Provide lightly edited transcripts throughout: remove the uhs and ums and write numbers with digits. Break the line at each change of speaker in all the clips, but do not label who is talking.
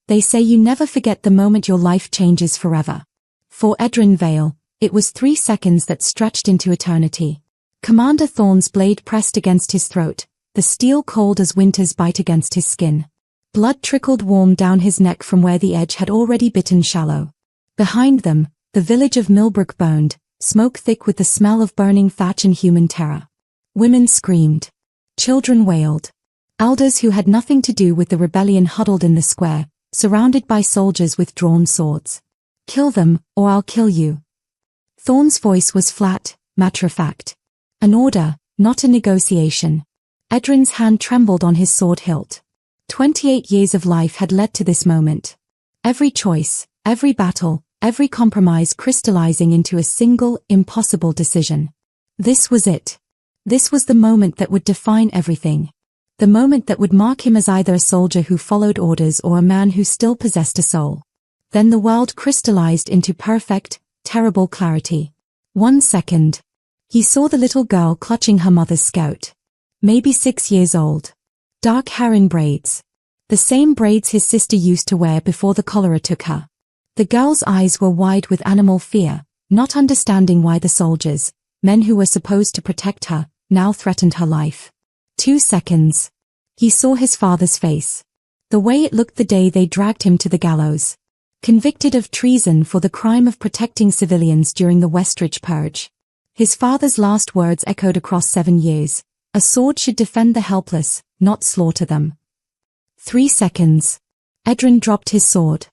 They say you never forget the moment your life changes forever. For Edrin Vale, it was 3 seconds that stretched into eternity. Commander Thorn's blade pressed against his throat, the steel cold as winter's bite against his skin. Blood trickled warm down his neck from where the edge had already bitten shallow. Behind them, the village of Millbrook burned, smoke thick with the smell of burning thatch and human terror. Women screamed. Children wailed. Elders who had nothing to do with the rebellion huddled in the square, surrounded by soldiers with drawn swords. Kill them, or I'll kill you. Thorn's voice was flat, matter-of-fact. An order, not a negotiation. Edrin's hand trembled on his sword hilt. 28 years of life had led to this moment. Every choice, every battle, every compromise crystallizing into a single, impossible decision. This was it. This was the moment that would define everything. The moment that would mark him as either a soldier who followed orders or a man who still possessed a soul. Then the world crystallized into perfect, terrible clarity. 1 second. He saw the little girl clutching her mother's skirt. Maybe 6 years old. Dark hair in braids. The same braids his sister used to wear before the cholera took her. The girl's eyes were wide with animal fear, not understanding why the soldiers, men who were supposed to protect her, now threatened her life. 2 seconds. He saw his father's face. The way it looked the day they dragged him to the gallows. Convicted of treason for the crime of protecting civilians during the Westridge Purge. His father's last words echoed across 7 years. A sword should defend the helpless, not slaughter them. 3 seconds. Edrin dropped his sword.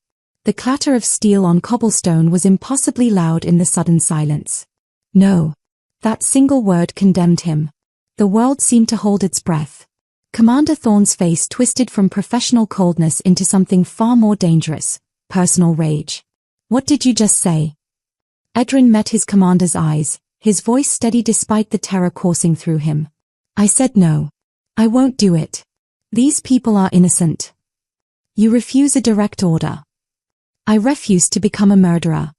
The clatter of steel on cobblestone was impossibly loud in the sudden silence. No. That single word condemned him. The world seemed to hold its breath. Commander Thorn's face twisted from professional coldness into something far more dangerous, personal rage. What did you just say? Edrin met his commander's eyes, his voice steady despite the terror coursing through him. I said no. I won't do it. These people are innocent. You refuse a direct order. I refuse to become a murderer.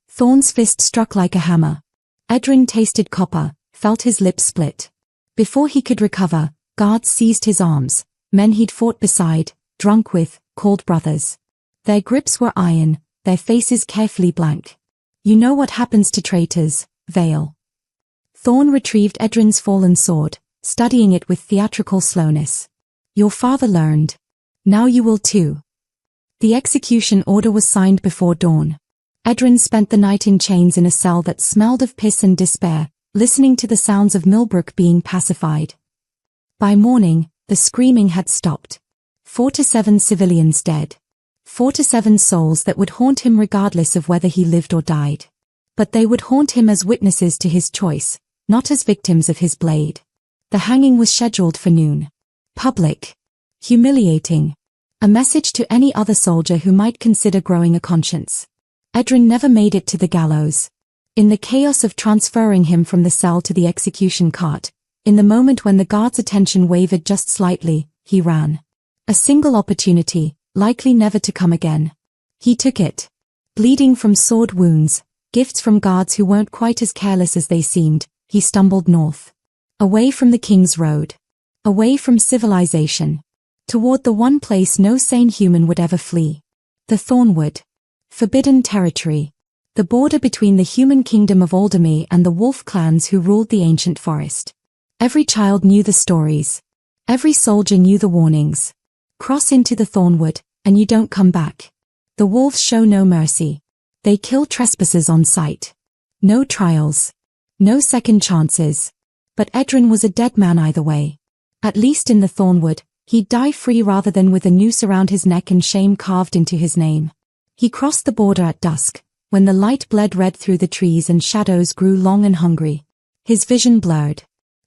Thorn's fist struck like a hammer. Edrin tasted copper, felt his lips split. Before he could recover, guards seized his arms, men he'd fought beside, drunk with, called brothers. Their grips were iron, their faces carefully blank. You know what happens to traitors, Vale. Thorn retrieved Edrin's fallen sword, studying it with theatrical slowness. Your father learned. Now you will too. The execution order was signed before dawn. Edrin spent the night in chains in a cell that smelled of piss and despair, listening to the sounds of Millbrook being pacified. By morning, the screaming had stopped. 4 to 7 civilians dead. 4 to 7 souls that would haunt him regardless of whether he lived or died. But they would haunt him as witnesses to his choice, not as victims of his blade. The hanging was scheduled for noon. Public. Humiliating. A message to any other soldier who might consider growing a conscience. Edrin never made it to the gallows. In the chaos of transferring him from the cell to the execution cart, in the moment when the guard's attention wavered just slightly, he ran. A single opportunity, likely never to come again. He took it. Bleeding from sword wounds, gifts from guards who weren't quite as careless as they seemed, he stumbled north. Away from the King's Road. Away from civilization. Toward the one place no sane human would ever flee. The Thornwood. Forbidden territory. The border between the human kingdom of Alderney and the wolf clans who ruled the ancient forest. Every child knew the stories. Every soldier knew the warnings. Cross into the Thornwood, and you don't come back. The wolves show no mercy. They kill trespassers on sight. No trials. No second chances. But Edrin was a dead man either way. At least in the Thornwood, he'd die free rather than with a noose around his neck and shame carved into his name. He crossed the border at dusk, when the light bled red through the trees and shadows grew long and hungry. His vision blurred.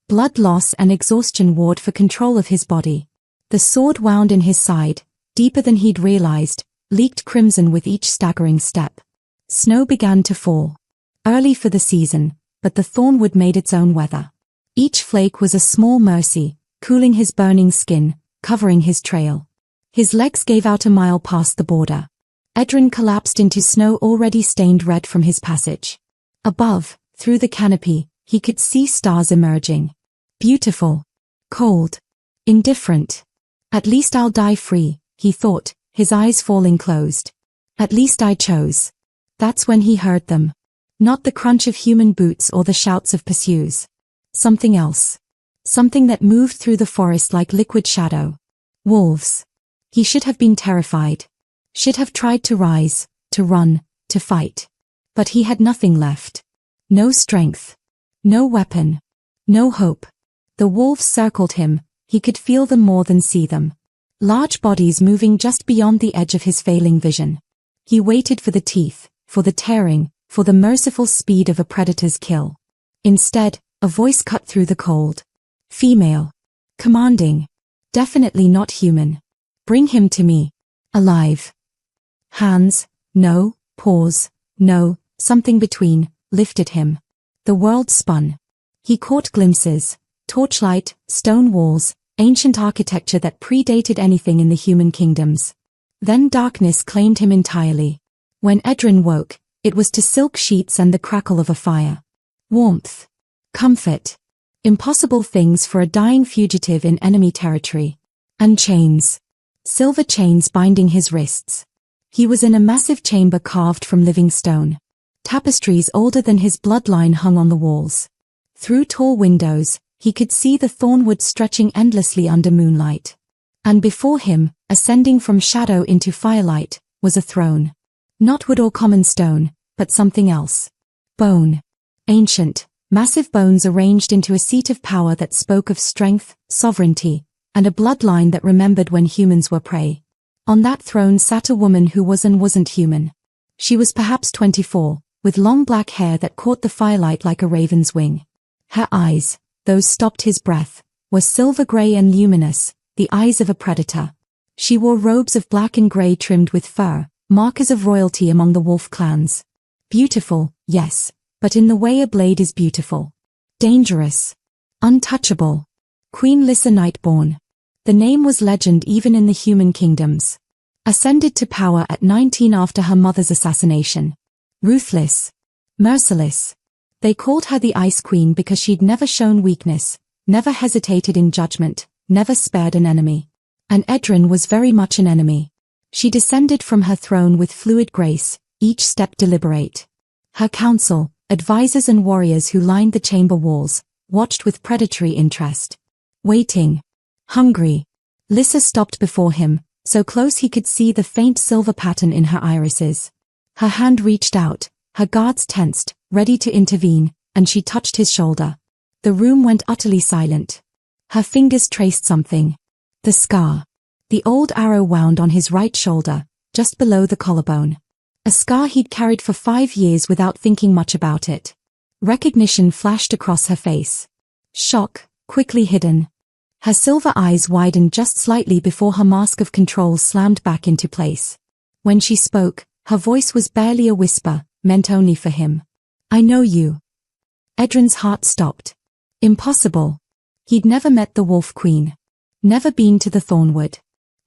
Blood loss and exhaustion warred for control of his body. The sword wound in his side, deeper than he'd realized, leaked crimson with each staggering step. Snow began to fall. Early for the season, but the Thornwood made its own weather. Each flake was a small mercy, cooling his burning skin, covering his trail. His legs gave out a mile past the border. Edrin collapsed into snow already stained red from his passage. Above, through the canopy, he could see stars emerging. Beautiful. Cold. Indifferent. At least I'll die free, he thought, his eyes falling closed. At least I chose. That's when he heard them. Not the crunch of human boots or the shouts of pursuers. Something else. Something that moved through the forest like liquid shadow. Wolves. He should have been terrified. Should have tried to rise, to run, to fight. But he had nothing left. No strength. No weapon. No hope. The wolves circled him, he could feel them more than see them. Large bodies moving just beyond the edge of his failing vision. He waited for the teeth, for the tearing, for the merciful speed of a predator's kill. Instead, a voice cut through the cold. Female. Commanding. Definitely not human. Bring him to me. Alive. Hands, no, paws, no, something between, lifted him. The world spun. He caught glimpses, torchlight, stone walls, ancient architecture that predated anything in the human kingdoms. Then darkness claimed him entirely. When Edrin woke, it was to silk sheets and the crackle of a fire. Warmth. Comfort. Impossible things for a dying fugitive in enemy territory. And chains. Silver chains binding his wrists. He was in a massive chamber carved from living stone. Tapestries older than his bloodline hung on the walls. Through tall windows, he could see the Thornwood stretching endlessly under moonlight. And before him, ascending from shadow into firelight, was a throne. Not wood or common stone, but something else. Bone. Ancient, massive bones arranged into a seat of power that spoke of strength, sovereignty, and a bloodline that remembered when humans were prey. On that throne sat a woman who was and wasn't human. She was perhaps 24, with long black hair that caught the firelight like a raven's wing. Her eyes, those stopped his breath, were silver grey and luminous, the eyes of a predator. She wore robes of black and grey trimmed with fur, markers of royalty among the wolf clans. Beautiful, yes, but in the way a blade is beautiful. Dangerous. Untouchable. Queen Lyssa Nightborne. The name was legend even in the human kingdoms. Ascended to power at 19 after her mother's assassination. Ruthless. Merciless. They called her the Ice Queen because she'd never shown weakness, never hesitated in judgment, never spared an enemy. And Edrin was very much an enemy. She descended from her throne with fluid grace, each step deliberate. Her council, advisors and warriors who lined the chamber walls, watched with predatory interest. Waiting. Hungry. Lyssa stopped before him, so close he could see the faint silver pattern in her irises. Her hand reached out, her guards tensed, ready to intervene, and she touched his shoulder. The room went utterly silent. Her fingers traced something. The scar. The old arrow wound on his right shoulder, just below the collarbone. A scar he'd carried for 5 years without thinking much about it. Recognition flashed across her face. Shock, quickly hidden. Her silver eyes widened just slightly before her mask of control slammed back into place. When she spoke, her voice was barely a whisper, meant only for him. I know you. Edrin's heart stopped. Impossible. He'd never met the Wolf Queen. Never been to the Thornwood.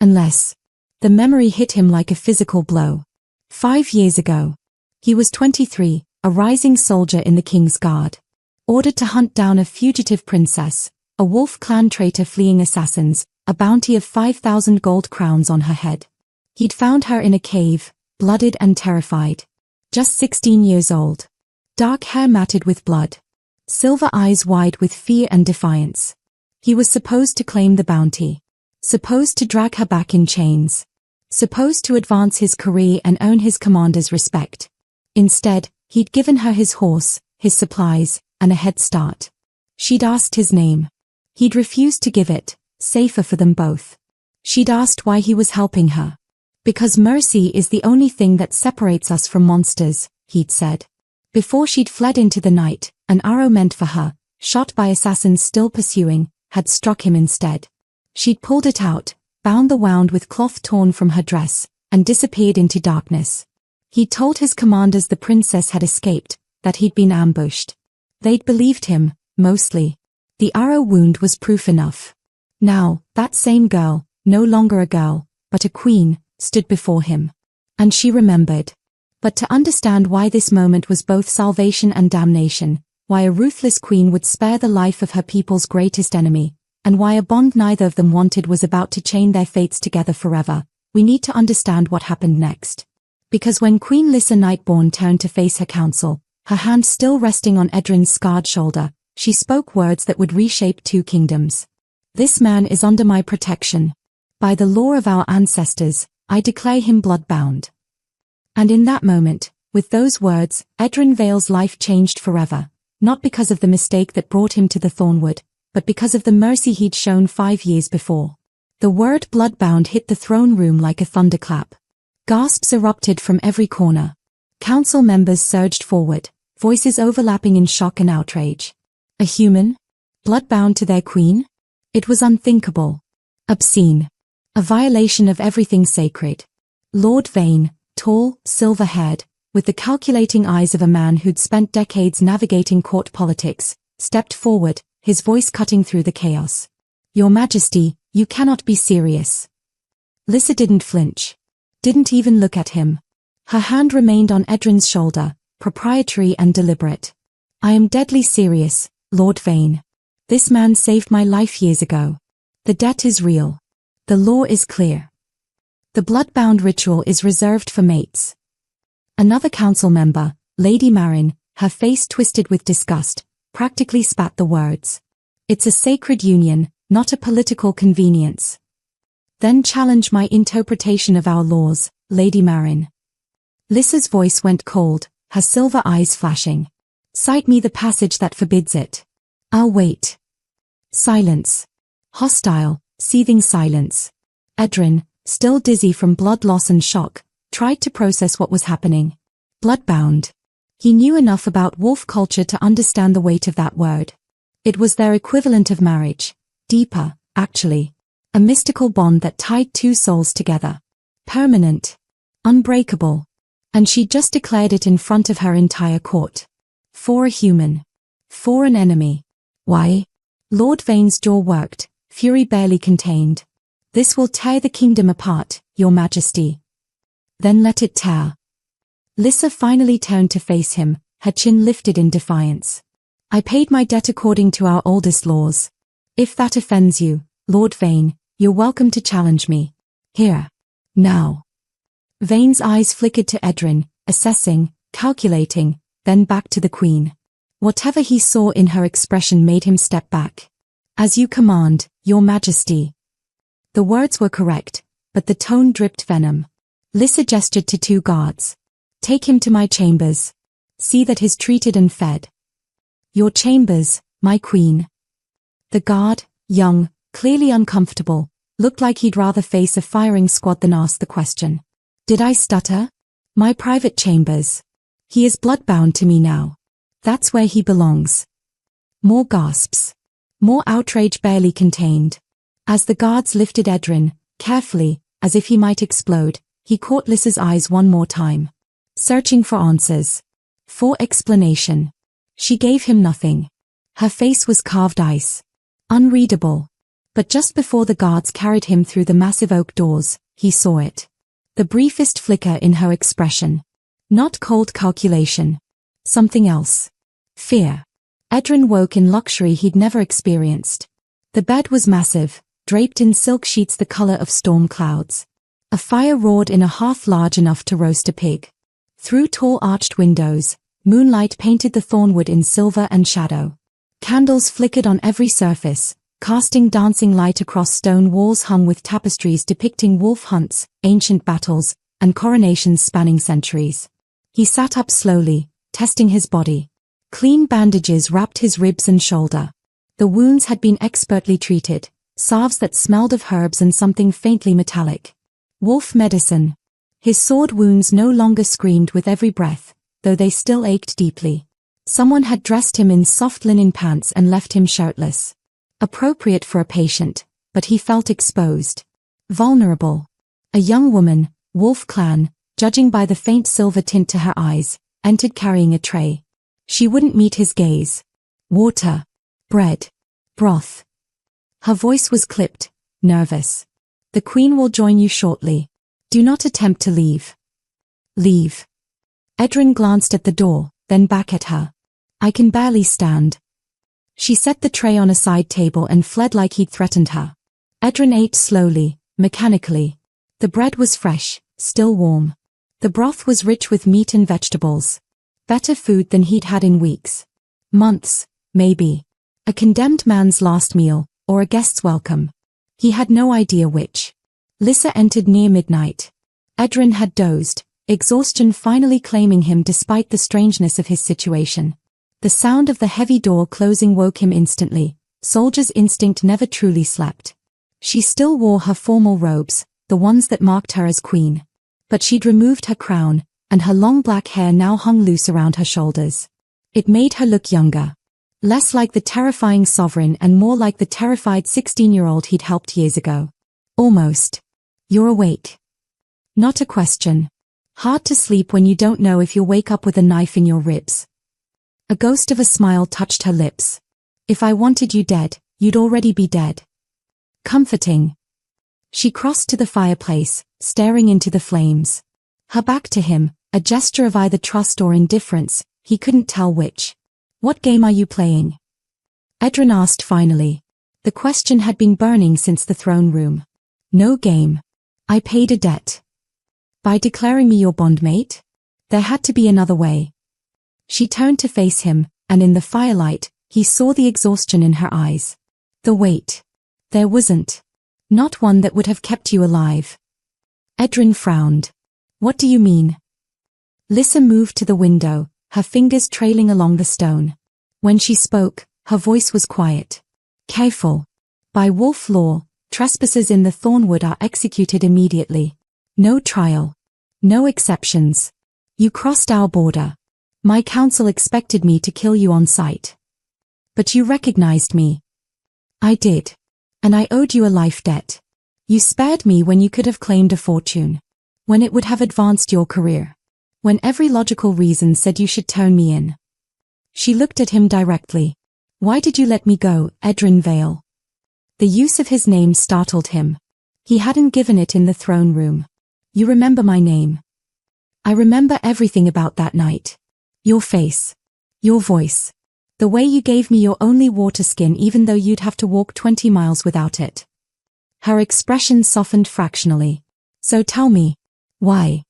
Unless. The memory hit him like a physical blow. 5 years ago. He was 23, a rising soldier in the King's Guard. Ordered to hunt down a fugitive princess, a wolf clan traitor fleeing assassins, a bounty of 5,000 gold crowns on her head. He'd found her in a cave, blooded and terrified. Just 16 years old. Dark hair matted with blood. Silver eyes wide with fear and defiance. He was supposed to claim the bounty. Supposed to drag her back in chains. Supposed to advance his career and earn his commander's respect. Instead, he'd given her his horse, his supplies, and a head start. She'd asked his name. He'd refused to give it, safer for them both. She'd asked why he was helping her. Because mercy is the only thing that separates us from monsters, he'd said. Before she'd fled into the night, an arrow meant for her, shot by assassins still pursuing, had struck him instead. She'd pulled it out, bound the wound with cloth torn from her dress, and disappeared into darkness. He'd told his commanders the princess had escaped, that he'd been ambushed. They'd believed him, mostly. The arrow wound was proof enough. Now, that same girl, no longer a girl, but a queen, stood before him. And she remembered. But to understand why this moment was both salvation and damnation, why a ruthless queen would spare the life of her people's greatest enemy, and why a bond neither of them wanted was about to chain their fates together forever, we need to understand what happened next. Because when Queen Lyssa Nightborne turned to face her council, her hand still resting on Edrin's scarred shoulder, she spoke words that would reshape 2 kingdoms. This man is under my protection. By the law of our ancestors, I declare him bloodbound. And in that moment, with those words, Edrin Vale's life changed forever, not because of the mistake that brought him to the Thornwood, but because of the mercy he'd shown 5 years before. The word bloodbound hit the throne room like a thunderclap. Gasps erupted from every corner. Council members surged forward, voices overlapping in shock and outrage. A human? Bloodbound to their queen? It was unthinkable. Obscene. A violation of everything sacred. Lord Vane, tall, silver-haired, with the calculating eyes of a man who'd spent decades navigating court politics, stepped forward, his voice cutting through the chaos. Your Majesty, you cannot be serious. Lyssa didn't flinch. Didn't even look at him. Her hand remained on Edrin's shoulder, proprietary and deliberate. I am deadly serious, Lord Vane. This man saved my life years ago. The debt is real. The law is clear. The bloodbound ritual is reserved for mates. Another council member, Lady Marin, her face twisted with disgust, practically spat the words. It's a sacred union, not a political convenience. Then challenge my interpretation of our laws, Lady Marin. Lyssa's voice went cold, her silver eyes flashing. Cite me the passage that forbids it. I'll wait. Silence. Hostile, seething silence. Edrin, still dizzy from blood loss and shock, tried to process what was happening. Bloodbound. He knew enough about wolf culture to understand the weight of that word. It was their equivalent of marriage. Deeper, actually. A mystical bond that tied 2 souls together. Permanent. Unbreakable. And she just declared it in front of her entire court. For a human. For an enemy. Why? Lord Vane's jaw worked, fury barely contained. This will tear the kingdom apart, Your Majesty. Then let it tear. Lyssa finally turned to face him, her chin lifted in defiance. I paid my debt according to our oldest laws. If that offends you, Lord Vane, you're welcome to challenge me. Here. Now. Vane's eyes flickered to Edrin, assessing, calculating, then back to the Queen. Whatever he saw in her expression made him step back. As you command, Your Majesty. The words were correct, but the tone dripped venom. Lyssa gestured to 2 guards. Take him to my chambers. See that he's treated and fed. Your chambers, my queen. The guard, young, clearly uncomfortable, looked like he'd rather face a firing squad than ask the question. Did I stutter? My private chambers. He is bloodbound to me now. That's where he belongs. More gasps. More outrage barely contained. As the guards lifted Edrin, carefully, as if he might explode, he caught Lyssa's eyes one more time. Searching for answers. For explanation. She gave him nothing. Her face was carved ice. Unreadable. But just before the guards carried him through the massive oak doors, he saw it. The briefest flicker in her expression. Not cold calculation. Something else. Fear. Edrin woke in luxury he'd never experienced. The bed was massive, draped in silk sheets the color of storm clouds. A fire roared in a hearth large enough to roast a pig. Through tall arched windows, moonlight painted the Thornwood in silver and shadow. Candles flickered on every surface, casting dancing light across stone walls hung with tapestries depicting wolf hunts, ancient battles, and coronations spanning centuries. He sat up slowly, testing his body. Clean bandages wrapped his ribs and shoulder. The wounds had been expertly treated, salves that smelled of herbs and something faintly metallic. Wolf medicine. His sword wounds no longer screamed with every breath, though they still ached deeply. Someone had dressed him in soft linen pants and left him shirtless. Appropriate for a patient, but he felt exposed. Vulnerable. A young woman, Wolf clan, judging by the faint silver tint to her eyes, entered carrying a tray. She wouldn't meet his gaze. Water. Bread. Broth. Her voice was clipped, nervous. The Queen will join you shortly. Do not attempt to leave. Leave. Edrin glanced at the door, then back at her. I can barely stand. She set the tray on a side table and fled like he'd threatened her. Edrin ate slowly, mechanically. The bread was fresh, still warm. The broth was rich with meat and vegetables. Better food than he'd had in weeks. Months, maybe. A condemned man's last meal, or a guest's welcome. He had no idea which. Lyssa entered near midnight. Edrin had dozed, exhaustion finally claiming him despite the strangeness of his situation. The sound of the heavy door closing woke him instantly. Soldier's instinct never truly slept. She still wore her formal robes, the ones that marked her as queen. But she'd removed her crown, and her long black hair now hung loose around her shoulders. It made her look younger. Less like the terrifying sovereign and more like the terrified 16-year-old he'd helped years ago. Almost. You're awake. Not a question. Hard to sleep when you don't know if you'll wake up with a knife in your ribs. A ghost of a smile touched her lips. If I wanted you dead, you'd already be dead. Comforting. She crossed to the fireplace, staring into the flames. Her back to him, a gesture of either trust or indifference, he couldn't tell which. What game are you playing? Edrin asked finally. The question had been burning since the throne room. No game. I paid a debt. By declaring me your bondmate? There had to be another way. She turned to face him, and in the firelight, he saw the exhaustion in her eyes. The weight. There wasn't. Not one that would have kept you alive. Edrin frowned. What do you mean? Lyssa moved to the window, her fingers trailing along the stone. When she spoke, her voice was quiet. Careful. By wolf law, trespassers in the Thornwood are executed immediately. No trial. No exceptions. You crossed our border. My council expected me to kill you on sight. But you recognized me. I did. And I owed you a life debt. You spared me when you could have claimed a fortune. When it would have advanced your career. When every logical reason said you should turn me in. She looked at him directly. Why did you let me go, Edrin Vale? The use of his name startled him. He hadn't given it in the throne room. You remember my name. I remember everything about that night. Your face. Your voice. The way you gave me your only water skin even though you'd have to walk 20 miles without it. Her expression softened fractionally. So tell me. Why?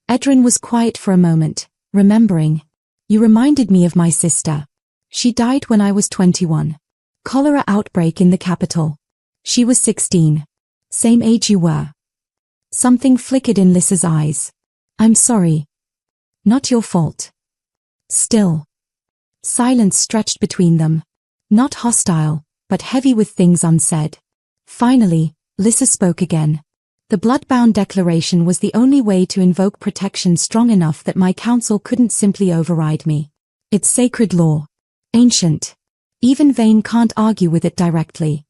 Edrin was quiet for a moment, remembering. You reminded me of my sister. She died when I was 21. Cholera outbreak in the capital. She was 16. Same age you were. Something flickered in Lyssa's eyes. I'm sorry. Not your fault. Still. Silence stretched between them. Not hostile, but heavy with things unsaid. Finally, Lyssa spoke again. The bloodbound declaration was the only way to invoke protection strong enough that my council couldn't simply override me. It's sacred law. Ancient. Even Vane can't argue with it directly.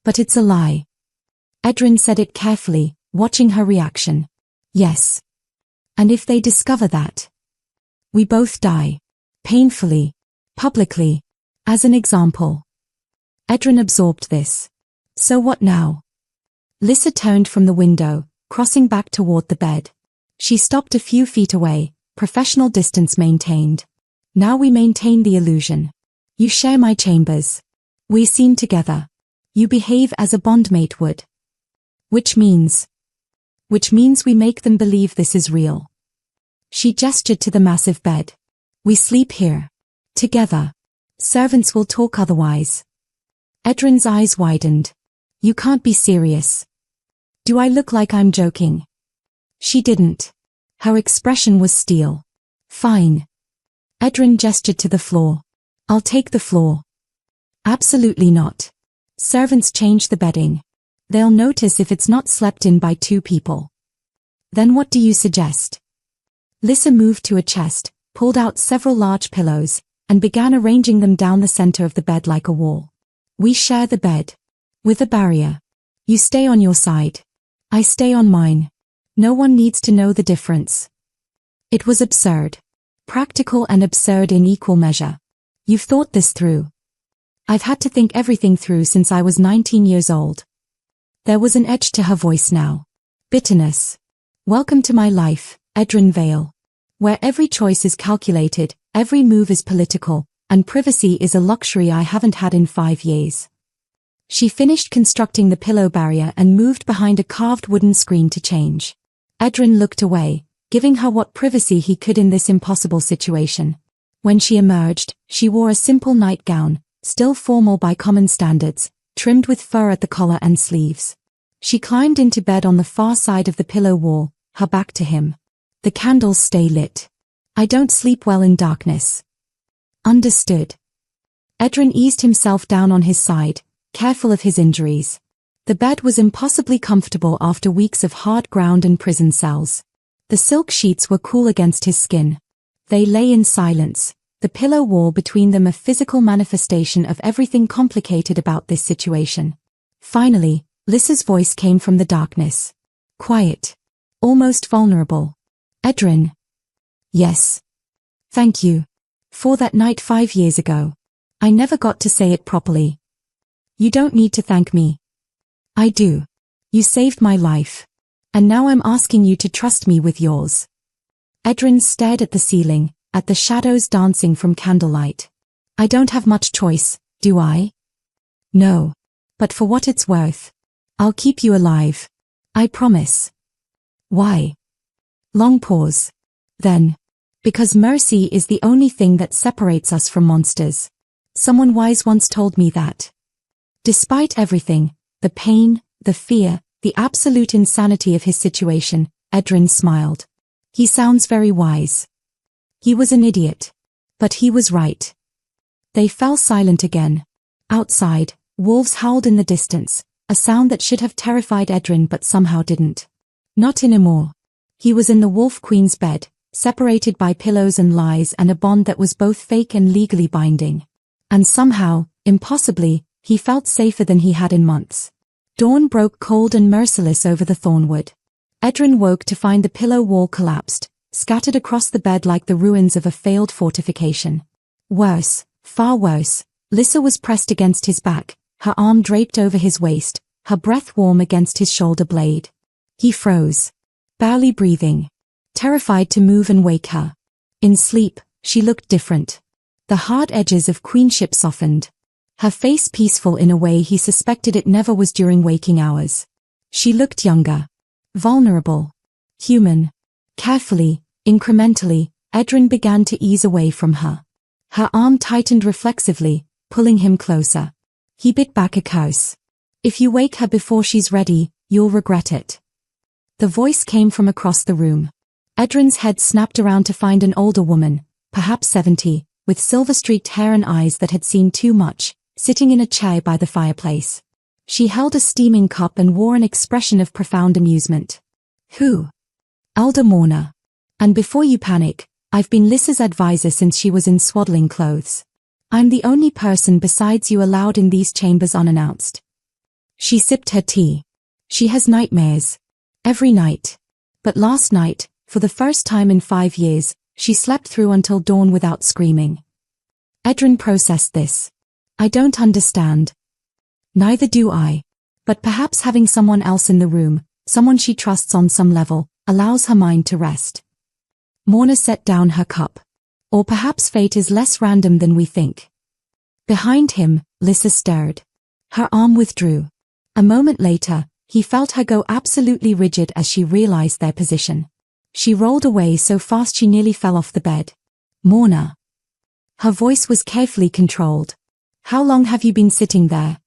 But it's a lie. Edrin said it carefully, watching her reaction. Yes. And if they discover that? We both die. Painfully. Publicly. As an example. Edrin absorbed this. So what now? Lyssa turned from the window, crossing back toward the bed. She stopped a few feet away, professional distance maintained. Now we maintain the illusion. You share my chambers. We're seen together. You behave as a bondmate would. Which means we make them believe this is real. She gestured to the massive bed. We sleep here. Together. Servants will talk otherwise. Edrin's eyes widened. You can't be serious. Do I look like I'm joking? She didn't. Her expression was steel. Fine. Edrin gestured to the floor. I'll take the floor. Absolutely not. Servants change the bedding. They'll notice if it's not slept in by two people. Then what do you suggest? Lyssa moved to a chest, pulled out several large pillows, and began arranging them down the center of the bed like a wall. We share the bed. With a barrier. You stay on your side. I stay on mine. No one needs to know the difference. It was absurd. Practical and absurd in equal measure. You've thought this through. I've had to think everything through since I was 19 years old. There was an edge to her voice now. Bitterness. Welcome to my life, Edrin Vale. Where every choice is calculated, every move is political, and privacy is a luxury I haven't had in 5 years. She finished constructing the pillow barrier and moved behind a carved wooden screen to change. Edrin looked away, giving her what privacy he could in this impossible situation. When she emerged, she wore a simple nightgown, still formal by common standards, trimmed with fur at the collar and sleeves. She climbed into bed on the far side of the pillow wall, her back to him. The candles stay lit. I don't sleep well in darkness. Understood. Edrin eased himself down on his side, careful of his injuries. The bed was impossibly comfortable after weeks of hard ground and prison cells. The silk sheets were cool against his skin. They lay in silence, the pillow wall between them a physical manifestation of everything complicated about this situation. Finally, Lyssa's voice came from the darkness. Quiet. Almost vulnerable. Edrin. Yes. Thank you. For that night 5 years ago. I never got to say it properly. You don't need to thank me. I do. You saved my life. And now I'm asking you to trust me with yours. Edrin stared at the ceiling, at the shadows dancing from candlelight. I don't have much choice, do I? No. But for what it's worth, I'll keep you alive. I promise. Why? Long pause. Then. Because mercy is the only thing that separates us from monsters. Someone wise once told me that. Despite everything, the pain, the fear, the absolute insanity of his situation, Edrin smiled. He sounds very wise. He was an idiot. But he was right. They fell silent again. Outside, wolves howled in the distance, a sound that should have terrified Edrin but somehow didn't. Not anymore. He was in the Wolf Queen's bed, separated by pillows and lies and a bond that was both fake and legally binding. And somehow, impossibly, he felt safer than he had in months. Dawn broke cold and merciless over the Thornwood. Edrin woke to find the pillow wall collapsed, scattered across the bed like the ruins of a failed fortification. Worse, far worse, Lyssa was pressed against his back, her arm draped over his waist, her breath warm against his shoulder blade. He froze, barely breathing, terrified to move and wake her. In sleep, she looked different. The hard edges of queenship softened. Her face peaceful in a way he suspected it never was during waking hours. She looked younger. Vulnerable. Human. Carefully, incrementally, Edrin began to ease away from her. Her arm tightened reflexively, pulling him closer. He bit back a curse. If you wake her before she's ready, you'll regret it. The voice came from across the room. Edrin's head snapped around to find an older woman, perhaps 70, with silver-streaked hair and eyes that had seen too much, sitting in a chair by the fireplace. She held a steaming cup and wore an expression of profound amusement. Who? Elder Mourner. And before you panic, I've been Lyssa's advisor since she was in swaddling clothes. I'm the only person besides you allowed in these chambers unannounced. She sipped her tea. She has nightmares. Every night. But last night, for the first time in 5 years, she slept through until dawn without screaming. Edrin processed this. I don't understand. Neither do I. But perhaps having someone else in the room, someone she trusts on some level, allows her mind to rest. Mourner set down her cup. Or perhaps fate is less random than we think. Behind him, Lyssa stirred. Her arm withdrew. A moment later, he felt her go absolutely rigid as she realized their position. She rolled away so fast she nearly fell off the bed. Mourner. Her voice was carefully controlled. How long have you been sitting there?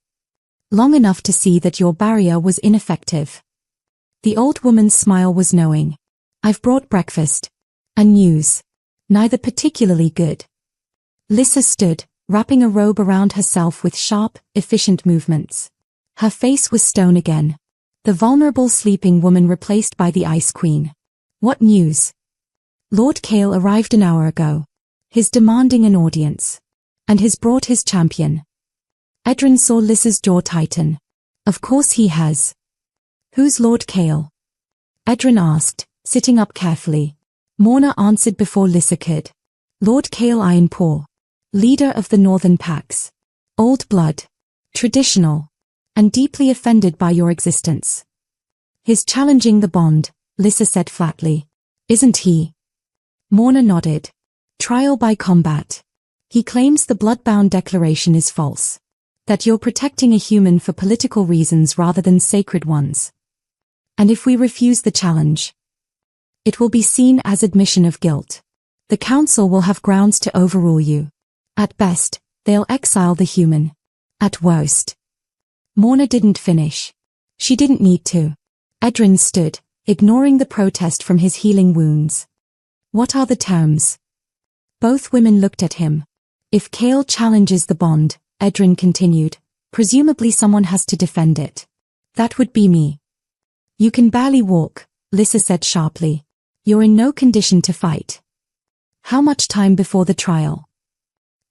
Long enough to see that your barrier was ineffective. The old woman's smile was knowing. I've brought breakfast. And news. Neither particularly good. Lyssa stood, wrapping a robe around herself with sharp, efficient movements. Her face was stone again. The vulnerable sleeping woman replaced by the Ice Queen. What news? Lord Kale arrived an hour ago. He's demanding an audience. And has brought his champion. Edrin saw Lyssa's jaw tighten. Of course he has. Who's Lord Kale? Edrin asked, sitting up carefully. Mourner answered before Lyssa could. Lord Kale Ironpaw. Leader of the Northern Packs. Old blood. Traditional. And deeply offended by your existence. He's challenging the bond, Lyssa said flatly. Isn't he? Mourner nodded. Trial by combat. He claims the bloodbound declaration is false. That you're protecting a human for political reasons rather than sacred ones. And if we refuse the challenge, it will be seen as admission of guilt. The council will have grounds to overrule you. At best, they'll exile the human. At worst. Morna didn't finish. She didn't need to. Edrin stood, ignoring the protest from his healing wounds. What are the terms? Both women looked at him. If Kale challenges the bond, Edrin continued, presumably someone has to defend it. That would be me. You can barely walk, Lyssa said sharply. You're in no condition to fight. How much time before the trial?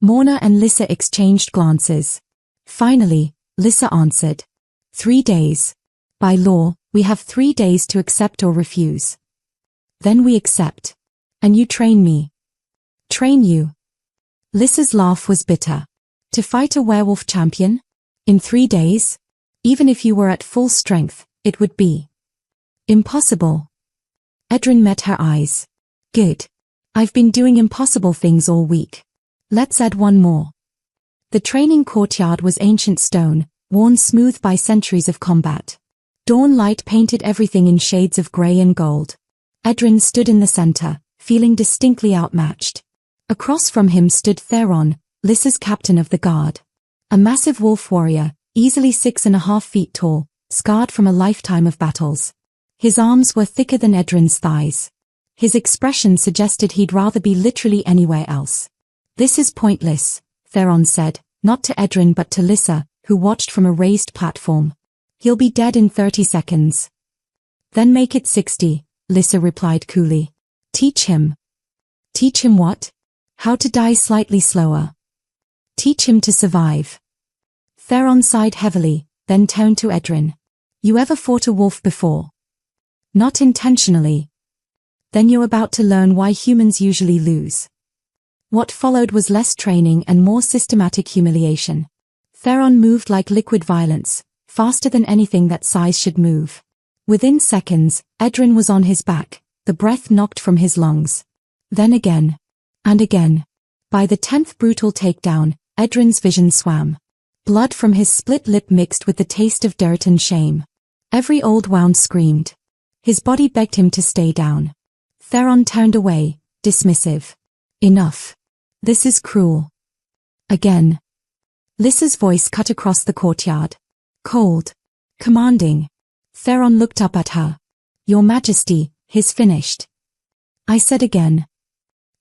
Morna and Lyssa exchanged glances. Finally, Lyssa answered. 3 days. By law, we have 3 days to accept or refuse. Then we accept. And you train me. Train you. Lyssa's laugh was bitter. To fight a werewolf champion? In 3 days? Even if you were at full strength, it would be impossible. Edrin met her eyes. Good. I've been doing impossible things all week. Let's add one more. The training courtyard was ancient stone, worn smooth by centuries of combat. Dawn light painted everything in shades of grey and gold. Edrin stood in the center, feeling distinctly outmatched. Across from him stood Theron, Lyssa's captain of the guard. A massive wolf warrior, easily 6.5 feet tall, scarred from a lifetime of battles. His arms were thicker than Edrin's thighs. His expression suggested he'd rather be literally anywhere else. This is pointless, Theron said, not to Edrin but to Lyssa, who watched from a raised platform. He'll be dead in 30 seconds. Then make it 60, Lyssa replied coolly. Teach him. Teach him what? How to die slightly slower. Teach him to survive. Theron sighed heavily, then turned to Edrin. You ever fought a wolf before? Not intentionally. Then you're about to learn why humans usually lose. What followed was less training and more systematic humiliation. Theron moved like liquid violence, faster than anything that size should move. Within seconds, Edrin was on his back, the breath knocked from his lungs. Then again. And again. By the 10th brutal takedown, Edrin's vision swam. Blood from his split lip mixed with the taste of dirt and shame. Every old wound screamed. His body begged him to stay down. Theron turned away, dismissive. Enough. This is cruel. Again. Lyssa's voice cut across the courtyard. Cold. Commanding. Theron looked up at her. Your Majesty, he's finished. I said again.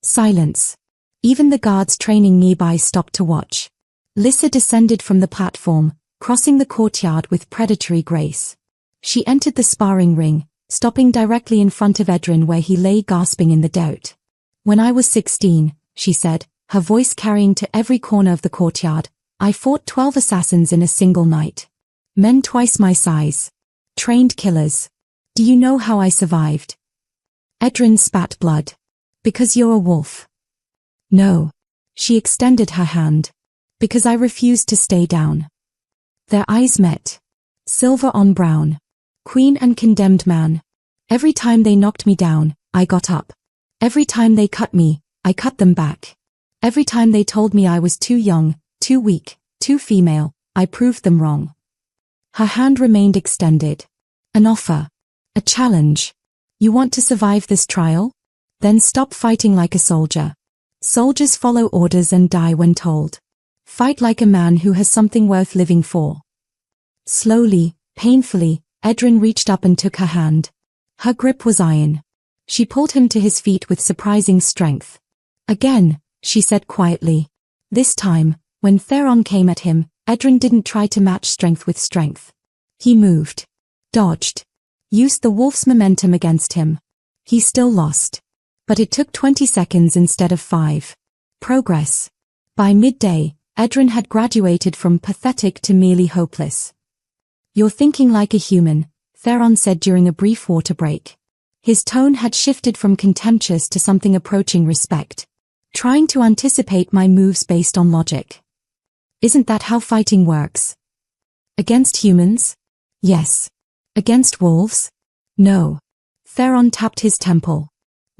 Silence. Even the guards training nearby stopped to watch. Lyssa descended from the platform, crossing the courtyard with predatory grace. She entered the sparring ring, stopping directly in front of Edrin where he lay gasping in the dirt. When I was 16, she said, her voice carrying to every corner of the courtyard, I fought 12 assassins in a single night. Men twice my size. Trained killers. Do you know how I survived? Edrin spat blood. Because you're a wolf. No. She extended her hand. Because I refused to stay down. Their eyes met. Silver on brown. Queen and condemned man. Every time they knocked me down, I got up. Every time they cut me, I cut them back. Every time they told me I was too young, too weak, too female, I proved them wrong. Her hand remained extended. An offer. A challenge. You want to survive this trial? Then stop fighting like a soldier. Soldiers follow orders and die when told. Fight like a man who has something worth living for. Slowly, painfully, Edrin reached up and took her hand. Her grip was iron. She pulled him to his feet with surprising strength. Again, she said quietly. This time, when Theron came at him, Edrin didn't try to match strength with strength. He moved. Dodged. Used the wolf's momentum against him. He still lost. But it took 20 seconds instead of 5. Progress. By midday, Edrin had graduated from pathetic to merely hopeless. You're thinking like a human, Theron said during a brief water break. His tone had shifted from contemptuous to something approaching respect. Trying to anticipate my moves based on logic. Isn't that how fighting works? Against humans? Yes. Against wolves? No. Theron tapped his temple.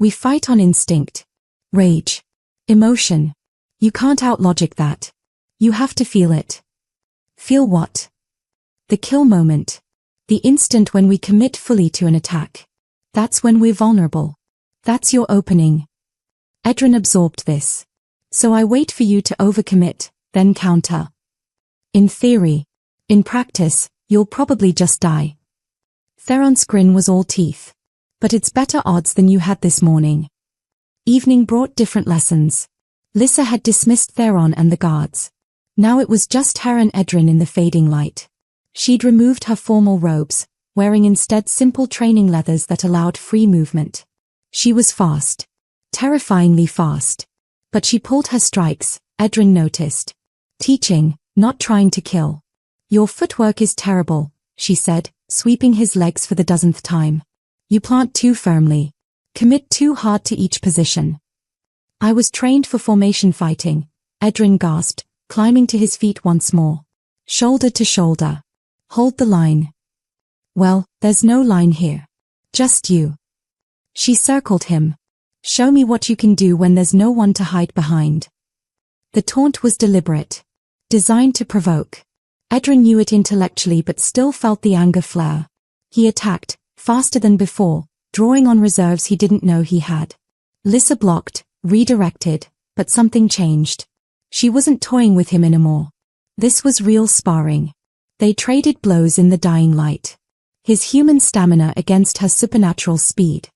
We fight on instinct. Rage. Emotion. You can't out-logic that. You have to feel it. Feel what? The kill moment. The instant when we commit fully to an attack. That's when we're vulnerable. That's your opening. Edrin absorbed this. So I wait for you to overcommit, then counter. In theory. In practice, you'll probably just die. Theron's grin was all teeth. But it's better odds than you had this morning. Evening brought different lessons. Lyssa had dismissed Theron and the guards. Now it was just her and Edrin in the fading light. She'd removed her formal robes, wearing instead simple training leathers that allowed free movement. She was fast. Terrifyingly fast. But she pulled her strikes, Edrin noticed. Teaching, not trying to kill. Your footwork is terrible, she said, sweeping his legs for the dozenth time. You plant too firmly. Commit too hard to each position. I was trained for formation fighting, Edrin gasped, climbing to his feet once more. Shoulder to shoulder. Hold the line. Well, there's no line here. Just you. She circled him. Show me what you can do when there's no one to hide behind. The taunt was deliberate. Designed to provoke. Edrin knew it intellectually but still felt the anger flare. He attacked, faster than before, drawing on reserves he didn't know he had. Lyssa blocked, redirected, but something changed. She wasn't toying with him anymore. This was real sparring. They traded blows in the dying light. His human stamina against her supernatural speed.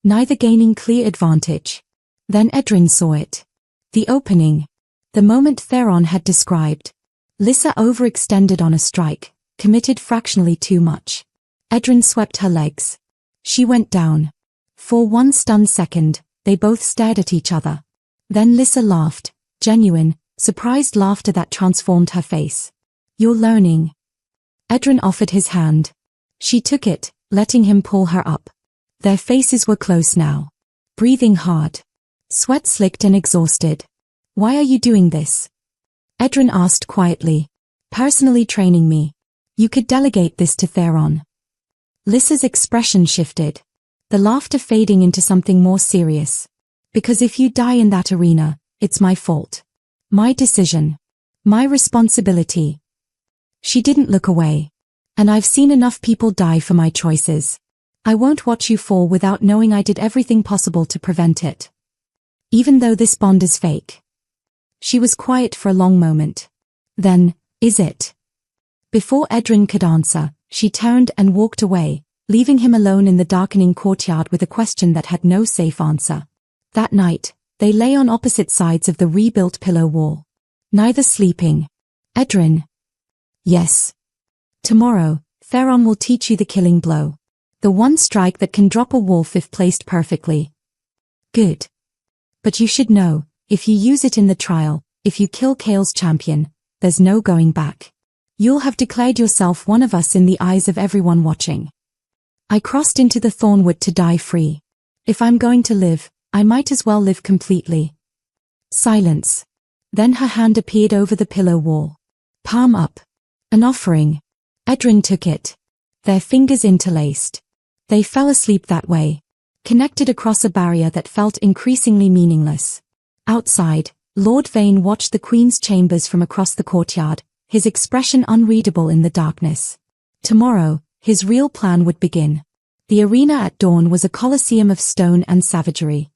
Neither gaining clear advantage. Then Edrin saw it. The opening. The moment Theron had described. Lyssa overextended on a strike, committed fractionally too much. Edrin swept her legs. She went down. For one stunned second, they both stared at each other. Then Lyssa laughed, genuine, surprised laughter that transformed her face. You're learning. Edrin offered his hand. She took it, letting him pull her up. Their faces were close now. Breathing hard. Sweat slicked and exhausted. Why are you doing this? Edrin asked quietly. Personally training me. You could delegate this to Theron. Lyssa's expression shifted. The laughter fading into something more serious. Because if you die in that arena, it's my fault. My decision. My responsibility. She didn't look away. And I've seen enough people die for my choices. I won't watch you fall without knowing I did everything possible to prevent it. Even though this bond is fake. She was quiet for a long moment. Then, is it? Before Edrin could answer, she turned and walked away, leaving him alone in the darkening courtyard with a question that had no safe answer. That night, they lay on opposite sides of the rebuilt pillow wall. Neither sleeping. Edrin. Yes. Tomorrow, Theron will teach you the killing blow. The one strike that can drop a wolf if placed perfectly. Good. But you should know, if you use it in the trial, if you kill Kale's champion, there's no going back. You'll have declared yourself one of us in the eyes of everyone watching. I crossed into the Thornwood to die free. If I'm going to live, I might as well live completely. Silence. Then her hand appeared over the pillow wall. Palm up. An offering. Edrin took it. Their fingers interlaced. They fell asleep that way. Connected across a barrier that felt increasingly meaningless. Outside, Lord Vane watched the Queen's chambers from across the courtyard, his expression unreadable in the darkness. Tomorrow, his real plan would begin. The arena at dawn was a coliseum of stone and savagery.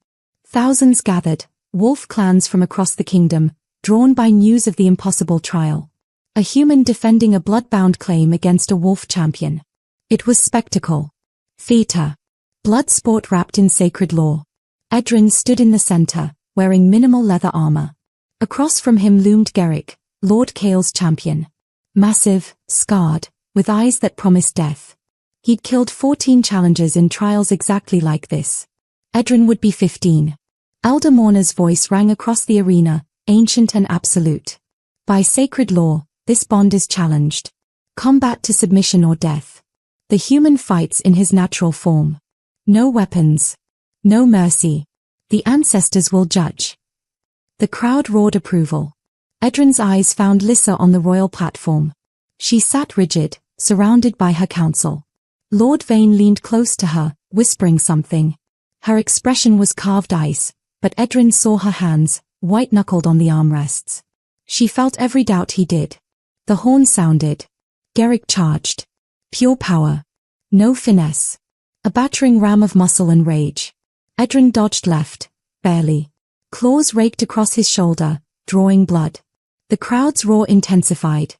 Thousands gathered, wolf clans from across the kingdom, drawn by news of the impossible trial. A human defending a bloodbound claim against a wolf champion. It was spectacle. Theater. Blood sport wrapped in sacred lore. Edrin stood in the center, wearing minimal leather armor. Across from him loomed Garrick, Lord Kale's champion. Massive, scarred, with eyes that promised death. He'd killed 14 challengers in trials exactly like this. Edrin would be 15. Elder Mourner's voice rang across the arena, ancient and absolute. By sacred law, this bond is challenged. Combat to submission or death. The human fights in his natural form. No weapons. No mercy. The ancestors will judge. The crowd roared approval. Edrin's eyes found Lyssa on the royal platform. She sat rigid, surrounded by her council. Lord Vane leaned close to her, whispering something. Her expression was carved ice, but Edrin saw her hands, white-knuckled on the armrests. She felt every doubt he did. The horn sounded. Garrick charged. Pure power. No finesse. A battering ram of muscle and rage. Edrin dodged left, barely. Claws raked across his shoulder, drawing blood. The crowd's roar intensified.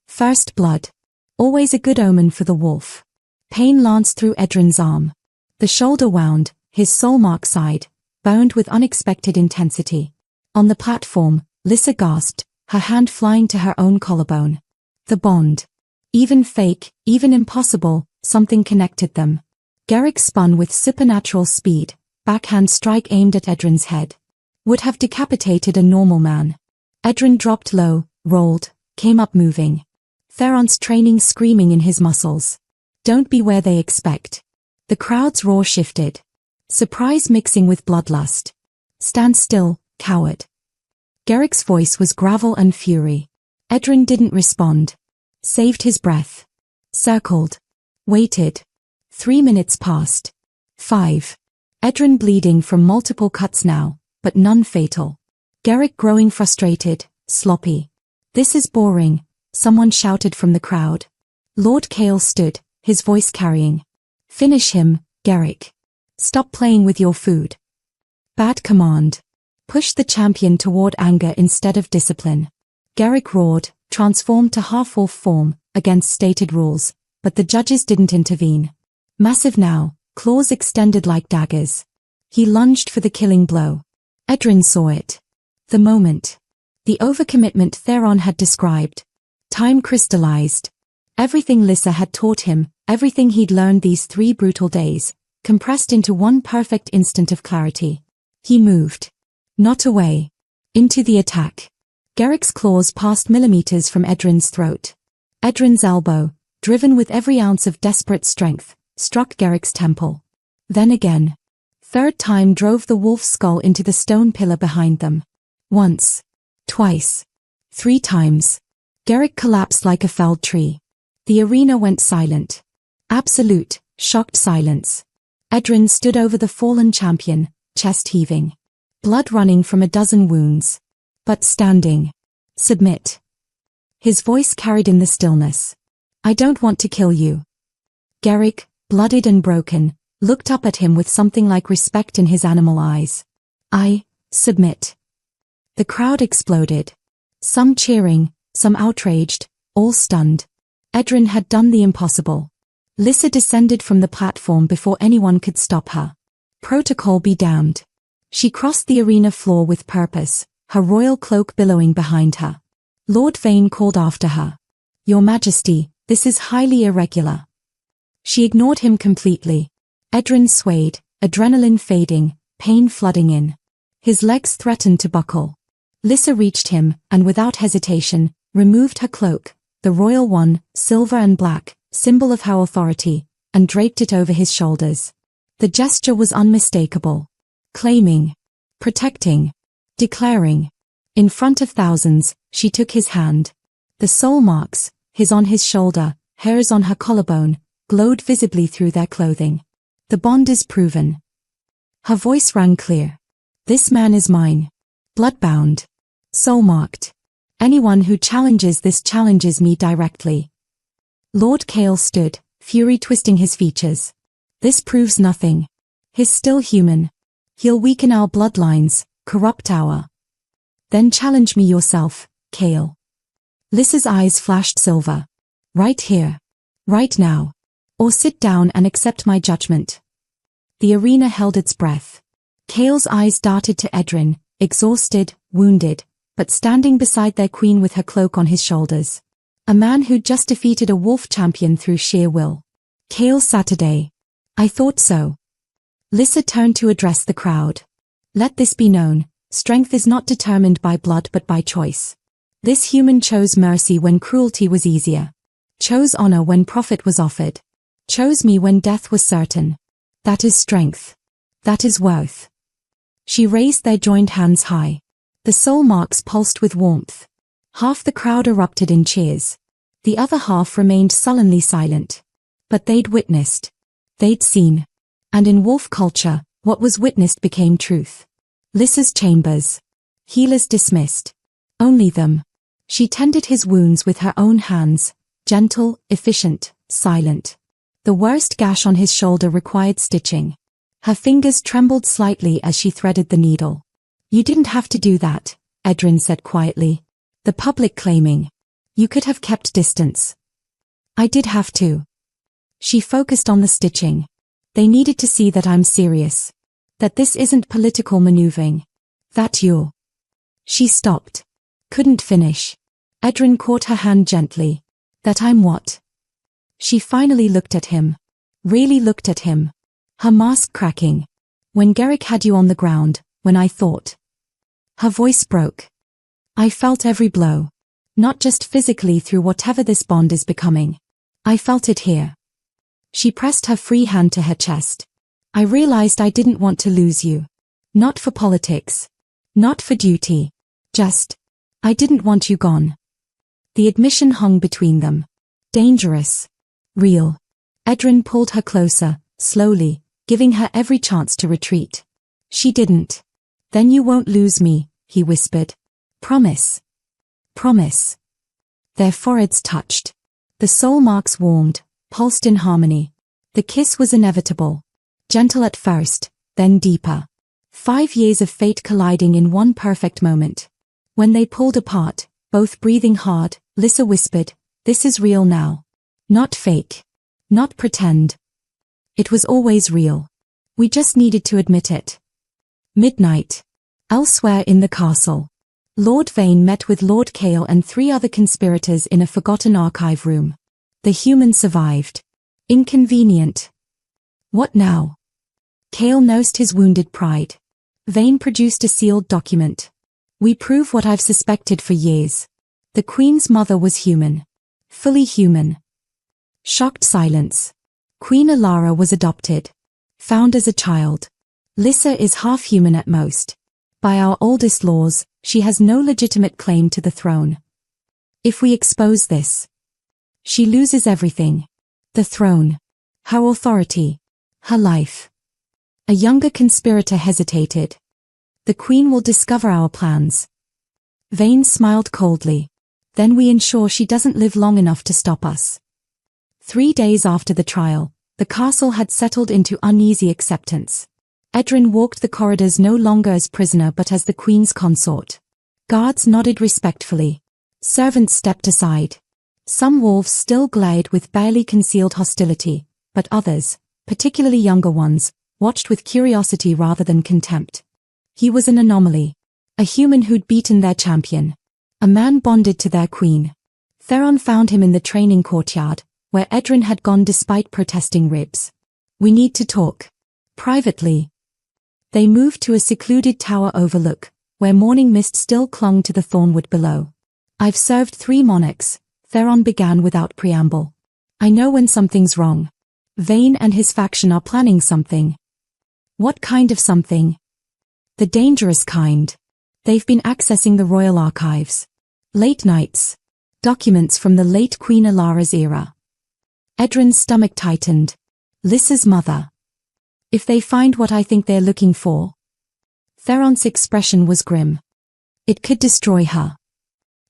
First blood. Always a good omen for the wolf. Pain lanced through Edrin's arm. The shoulder wound, his soulmark side, burned with unexpected intensity. On the platform, Lyssa gasped, her hand flying to her own collarbone. The bond. Even fake, even impossible, something connected them. Garrick spun with supernatural speed, backhand strike aimed at Edrin's head. Would have decapitated a normal man. Edrin dropped low, rolled, came up moving. Theron's training screaming in his muscles. Don't be where they expect. The crowd's roar shifted. Surprise mixing with bloodlust. Stand still, coward. Garrick's voice was gravel and fury. Edrin didn't respond. Saved his breath. Circled. Waited. 3 minutes passed. 5. Edrin bleeding from multiple cuts now, but none fatal. Garrick growing frustrated, sloppy. This is boring, someone shouted from the crowd. Lord Kale stood, his voice carrying. Finish him, Garrick. Stop playing with your food. Bad command. Push the champion toward anger instead of discipline. Garrick roared, transformed to half-wolf form, against stated rules, but the judges didn't intervene. Massive now, claws extended like daggers. He lunged for the killing blow. Edrin saw it. The moment. The overcommitment Theron had described. Time crystallized. Everything Lyssa had taught him, everything he'd learned these 3 brutal days, compressed into one perfect instant of clarity. He moved. Not away. Into the attack. Garrick's claws passed millimeters from Edrin's throat. Edrin's elbow, driven with every ounce of desperate strength, struck Garrick's temple. Then again. Third time drove the wolf's skull into the stone pillar behind them. Once. Twice. 3 times. Garrick collapsed like a felled tree. The arena went silent. Absolute, shocked silence. Edrin stood over the fallen champion, chest heaving. Blood running from a dozen wounds. But standing. Submit. His voice carried in the stillness. I don't want to kill you. Garrick, bloodied and broken, looked up at him with something like respect in his animal eyes. I submit. The crowd exploded. Some cheering, some outraged, all stunned. Edrin had done the impossible. Lyssa descended from the platform before anyone could stop her. Protocol be damned. She crossed the arena floor with purpose, her royal cloak billowing behind her. Lord Vane called after her. Your Majesty, this is highly irregular. She ignored him completely. Edrin swayed, adrenaline fading, pain flooding in. His legs threatened to buckle. Lyssa reached him, and without hesitation, removed her cloak, the royal one, silver and black, symbol of her authority, and draped it over his shoulders. The gesture was unmistakable. Claiming. Protecting. Declaring. In front of thousands, she took his hand. The soul marks, his on his shoulder, hers on her collarbone, glowed visibly through their clothing. The bond is proven. Her voice rang clear. This man is mine. Bloodbound. Soul-marked. Anyone who challenges this challenges me directly. Lord Kale stood, fury twisting his features. This proves nothing. He's still human. He'll weaken our bloodlines, corrupt our. Then challenge me yourself, Kale. Lyssa's eyes flashed silver. Right here. Right now. Or sit down and accept my judgment. The arena held its breath. Kale's eyes darted to Edrin, exhausted, wounded, but standing beside their queen with her cloak on his shoulders. A man who'd just defeated a wolf champion through sheer will. Kale Saturday. I thought so. Lyssa turned to address the crowd. Let this be known, strength is not determined by blood but by choice. This human chose mercy when cruelty was easier. Chose honor when profit was offered. Chose me when death was certain. That is strength. That is worth. She raised their joined hands high. The soul marks pulsed with warmth. Half the crowd erupted in cheers. The other half remained sullenly silent. But they'd witnessed. They'd seen. And in wolf culture, what was witnessed became truth. Lyssa's chambers. Healers dismissed. Only them. She tended his wounds with her own hands, gentle, efficient, silent. The worst gash on his shoulder required stitching. Her fingers trembled slightly as she threaded the needle. "You didn't have to do that," Edrin said quietly. "The public claiming. You could have kept distance." "I did have to." She focused on the stitching. "They needed to see that I'm serious. That this isn't political maneuvering. That you're—" She stopped. Couldn't finish. Edrin caught her hand gently. "That I'm what?" She finally looked at him. Really looked at him. Her mask cracking. "When Garrick had you on the ground, when I thought—" Her voice broke. "I felt every blow. Not just physically through whatever this bond is becoming. I felt it here." She pressed her free hand to her chest. "I realized I didn't want to lose you. Not for politics. Not for duty. Just, I didn't want you gone." The admission hung between them. Dangerous. Real. Edrin pulled her closer, slowly, giving her every chance to retreat. She didn't. "Then you won't lose me," he whispered. "Promise." "Promise." Their foreheads touched. The soul marks warmed, pulsed in harmony. The kiss was inevitable. Gentle at first, then deeper. 5 years of fate colliding in one perfect moment. When they pulled apart, both breathing hard, Lyssa whispered, "This is real now. Not fake. Not pretend. It was always real. We just needed to admit it." Midnight. Elsewhere in the castle. Lord Vane met with Lord Cale and 3 other conspirators in a forgotten archive room. The human survived. Inconvenient. What now? Cale nursed his wounded pride. Vane produced a sealed document. "We prove what I've suspected for years. The Queen's mother was human. Fully human." Shocked silence. Queen Alara was adopted. Found as a child. Lyssa is half human at most. By our oldest laws, she has no legitimate claim to the throne. If we expose this, she loses everything. The throne. Her authority. Her life. A younger conspirator hesitated. "The Queen will discover our plans." Vane smiled coldly. "Then we ensure she doesn't live long enough to stop us." 3 days after the trial, the castle had settled into uneasy acceptance. Edrin walked the corridors no longer as prisoner but as the Queen's consort. Guards nodded respectfully. Servants stepped aside. Some wolves still glared with barely concealed hostility, but others, particularly younger ones, watched with curiosity rather than contempt. He was an anomaly. A human who'd beaten their champion. A man bonded to their queen. Theron found him in the training courtyard, where Edrin had gone despite protesting ribs. "We need to talk. Privately." They moved to a secluded tower overlook, where morning mist still clung to the Thornwood below. "I've served 3 monarchs," Theron began without preamble. "I know when something's wrong. Vane and his faction are planning something." "What kind of something?" "The dangerous kind. They've been accessing the royal archives. Late nights. Documents from the late Queen Alara's era." Edrin's stomach tightened. Lyssa's mother. "If they find what I think they're looking for." Theron's expression was grim. "It could destroy her."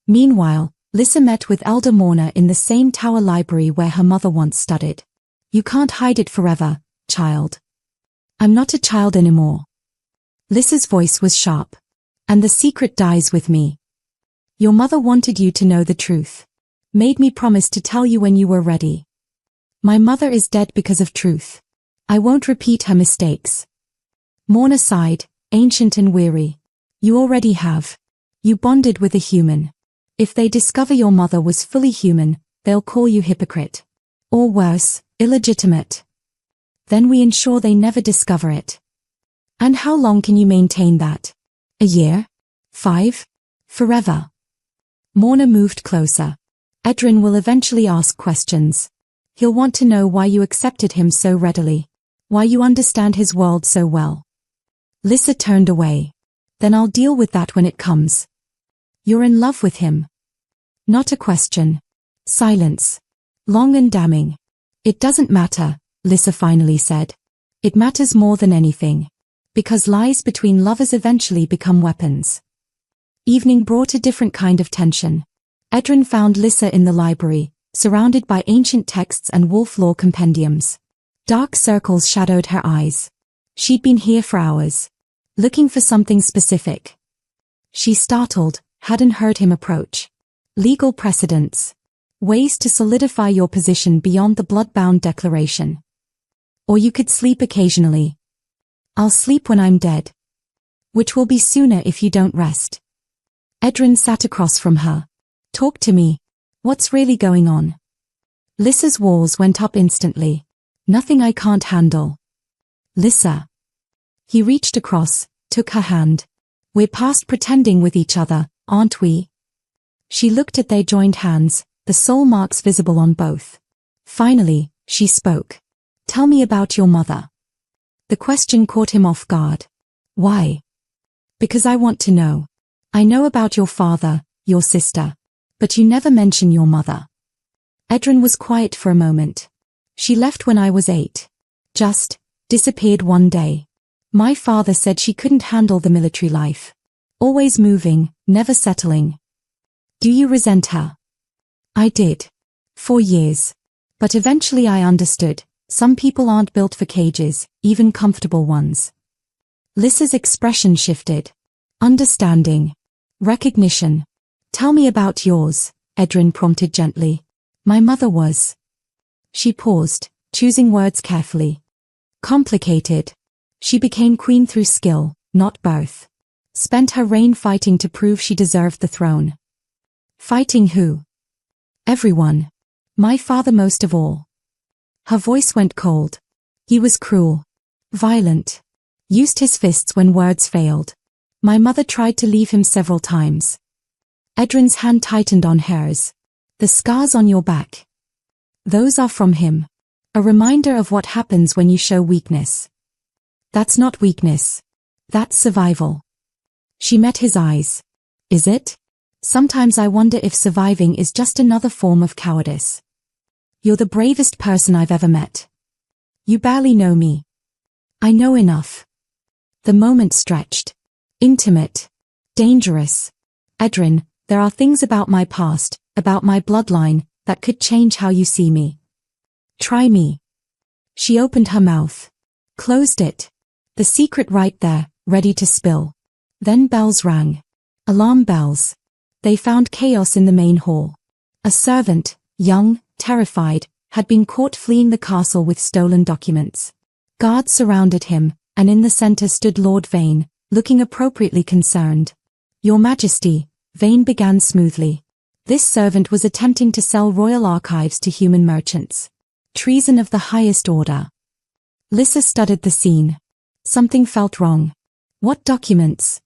Meanwhile, Lyssa met with Elder Morna in the same tower library where her mother once studied. "You can't hide it forever, child." "I'm not a child anymore." Lyssa's voice was sharp. "And the secret dies with me. Your mother wanted you to know the truth. Made me promise to tell you when you were ready. My mother is dead because of truth. I won't repeat her mistakes." Morna sighed, ancient and weary. "You already have. You bonded with a human. If they discover your mother was fully human, they'll call you hypocrite. Or worse, illegitimate. Then we ensure they never discover it." "And how long can you maintain that? A year? 5? Forever?" Morna moved closer. "Edrin will eventually ask questions. He'll want to know why you accepted him so readily. Why you understand his world so well." Lyssa turned away. "Then I'll deal with that when it comes." "You're in love with him." Not a question. Silence. Long and damning. "It doesn't matter," Lyssa finally said. "It matters more than anything. Because lies between lovers eventually become weapons." Evening brought a different kind of tension. Edrin found Lyssa in the library, surrounded by ancient texts and wolf lore compendiums. Dark circles shadowed her eyes. She'd been here for hours, looking for something specific. She startled, hadn't heard him approach. Legal precedents. Ways to solidify your position beyond the bloodbound declaration. Or you could sleep occasionally. I'll sleep when I'm dead. Which will be sooner if you don't rest. Edrin sat across from her. Talk to me. What's really going on? Lyssa's walls went up instantly. Nothing I can't handle. Lyssa. He reached across, took her hand. We're past pretending with each other, aren't we? She looked at their joined hands, the soul marks visible on both. Finally, she spoke. Tell me about your mother. The question caught him off guard. Why? Because I want to know. I know about your father, your sister. But you never mention your mother. Edrin was quiet for a moment. She left when I was 8. Just disappeared one day. My father said she couldn't handle the military life. Always moving, never settling. Do you resent her? I did. For years. But eventually I understood. Some people aren't built for cages, even comfortable ones. Lyssa's expression shifted. Understanding. Recognition. Tell me about yours, Edrin prompted gently. My mother was. She paused, choosing words carefully. Complicated. She became queen through skill, not birth. Spent her reign fighting to prove she deserved the throne. Fighting who? Everyone. My father most of all. Her voice went cold. He was cruel. Violent. Used his fists when words failed. My mother tried to leave him several times. Edrin's hand tightened on hers. The scars on your back. Those are from him. A reminder of what happens when you show weakness. That's not weakness. That's survival. She met his eyes. Is it? Sometimes I wonder if surviving is just another form of cowardice. You're the bravest person I've ever met. You barely know me. I know enough. The moment stretched. Intimate. Dangerous. Edrin, there are things about my past, about my bloodline, that could change how you see me. Try me. She opened her mouth. Closed it. The secret right there, ready to spill. Then bells rang. Alarm bells. They found chaos in the main hall. A servant, young, terrified, had been caught fleeing the castle with stolen documents. Guards surrounded him, and in the center stood Lord Vane, looking appropriately concerned. Your Majesty, Vane began smoothly. This servant was attempting to sell royal archives to human merchants. Treason of the highest order. Lyssa studied the scene. Something felt wrong. What documents?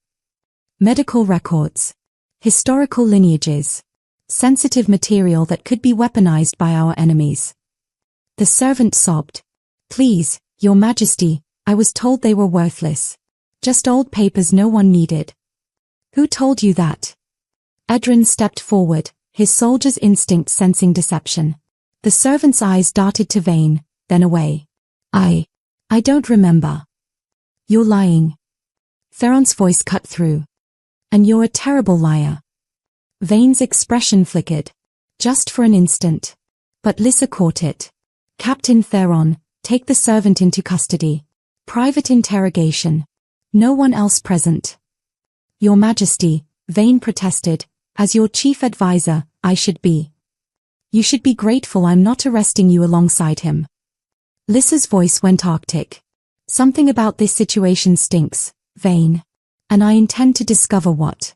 Medical records. Historical lineages. Sensitive material that could be weaponized by our enemies. The servant sobbed. Please, Your Majesty, I was told they were worthless. Just old papers no one needed. Who told you that? Edrin stepped forward, his soldier's instinct sensing deception. The servant's eyes darted to Vane, then away. I don't remember. You're lying. Theron's voice cut through. And you're a terrible liar. Vane's expression flickered. Just for an instant. But Lyssa caught it. Captain Theron, take the servant into custody. Private interrogation. No one else present. Your Majesty, Vane protested, as your chief advisor, I should be. You should be grateful I'm not arresting you alongside him. Lyssa's voice went arctic. Something about this situation stinks, Vane. And I intend to discover what.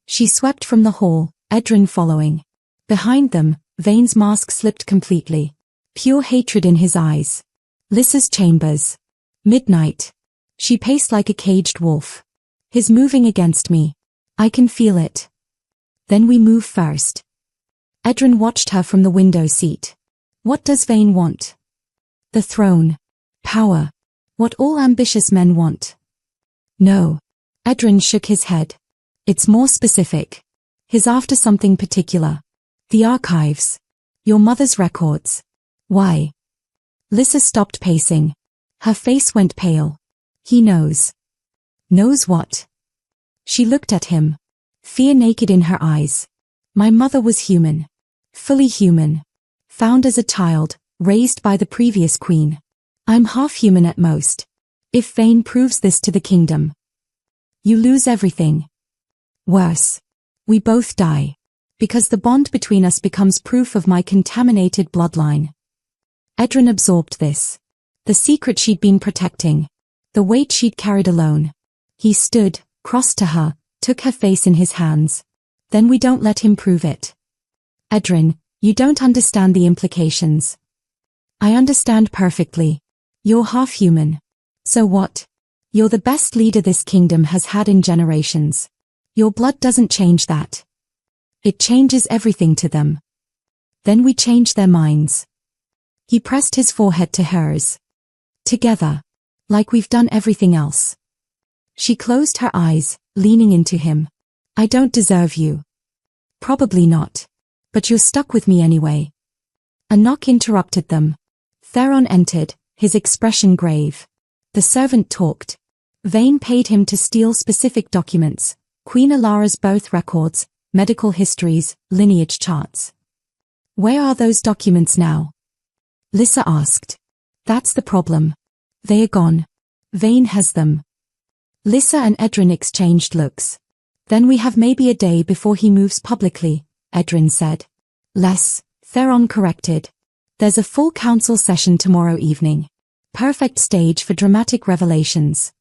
She swept from the hall, Edrin following. Behind them, Vane's mask slipped completely. Pure hatred in his eyes. Lyssa's chambers. Midnight. She paced like a caged wolf. He's moving against me. I can feel it. Then we move first. Edrin watched her from the window seat. What does Vane want? The throne. Power. What all ambitious men want. No. Edrin shook his head. It's more specific. He's after something particular. The archives. Your mother's records. Why? Lyssa stopped pacing. Her face went pale. He knows. Knows what? She looked at him. Fear naked in her eyes. My mother was human. Fully human. Found as a child, raised by the previous queen. I'm half human at most. If Vane proves this to the kingdom, you lose everything. Worse. We both die. Because the bond between us becomes proof of my contaminated bloodline. Edrin absorbed this. The secret she'd been protecting. The weight she'd carried alone. He stood, crossed to her, took her face in his hands. Then we don't let him prove it. Edrin, you don't understand the implications. I understand perfectly. You're half human. So what? You're the best leader this kingdom has had in generations. Your blood doesn't change that. It changes everything to them. Then we change their minds. He pressed his forehead to hers. Together. Like we've done everything else. She closed her eyes, leaning into him. I don't deserve you. Probably not. But you're stuck with me anyway. A knock interrupted them. Theron entered, his expression grave. The servant talked. Vane paid him to steal specific documents, Queen Alara's birth records, medical histories, lineage charts. Where are those documents now? Lyssa asked. That's the problem. They are gone. Vane has them. Lyssa and Edrin exchanged looks. Then we have maybe a day before he moves publicly, Edrin said. Less, Theron corrected. There's a full council session tomorrow evening. Perfect stage for dramatic revelations.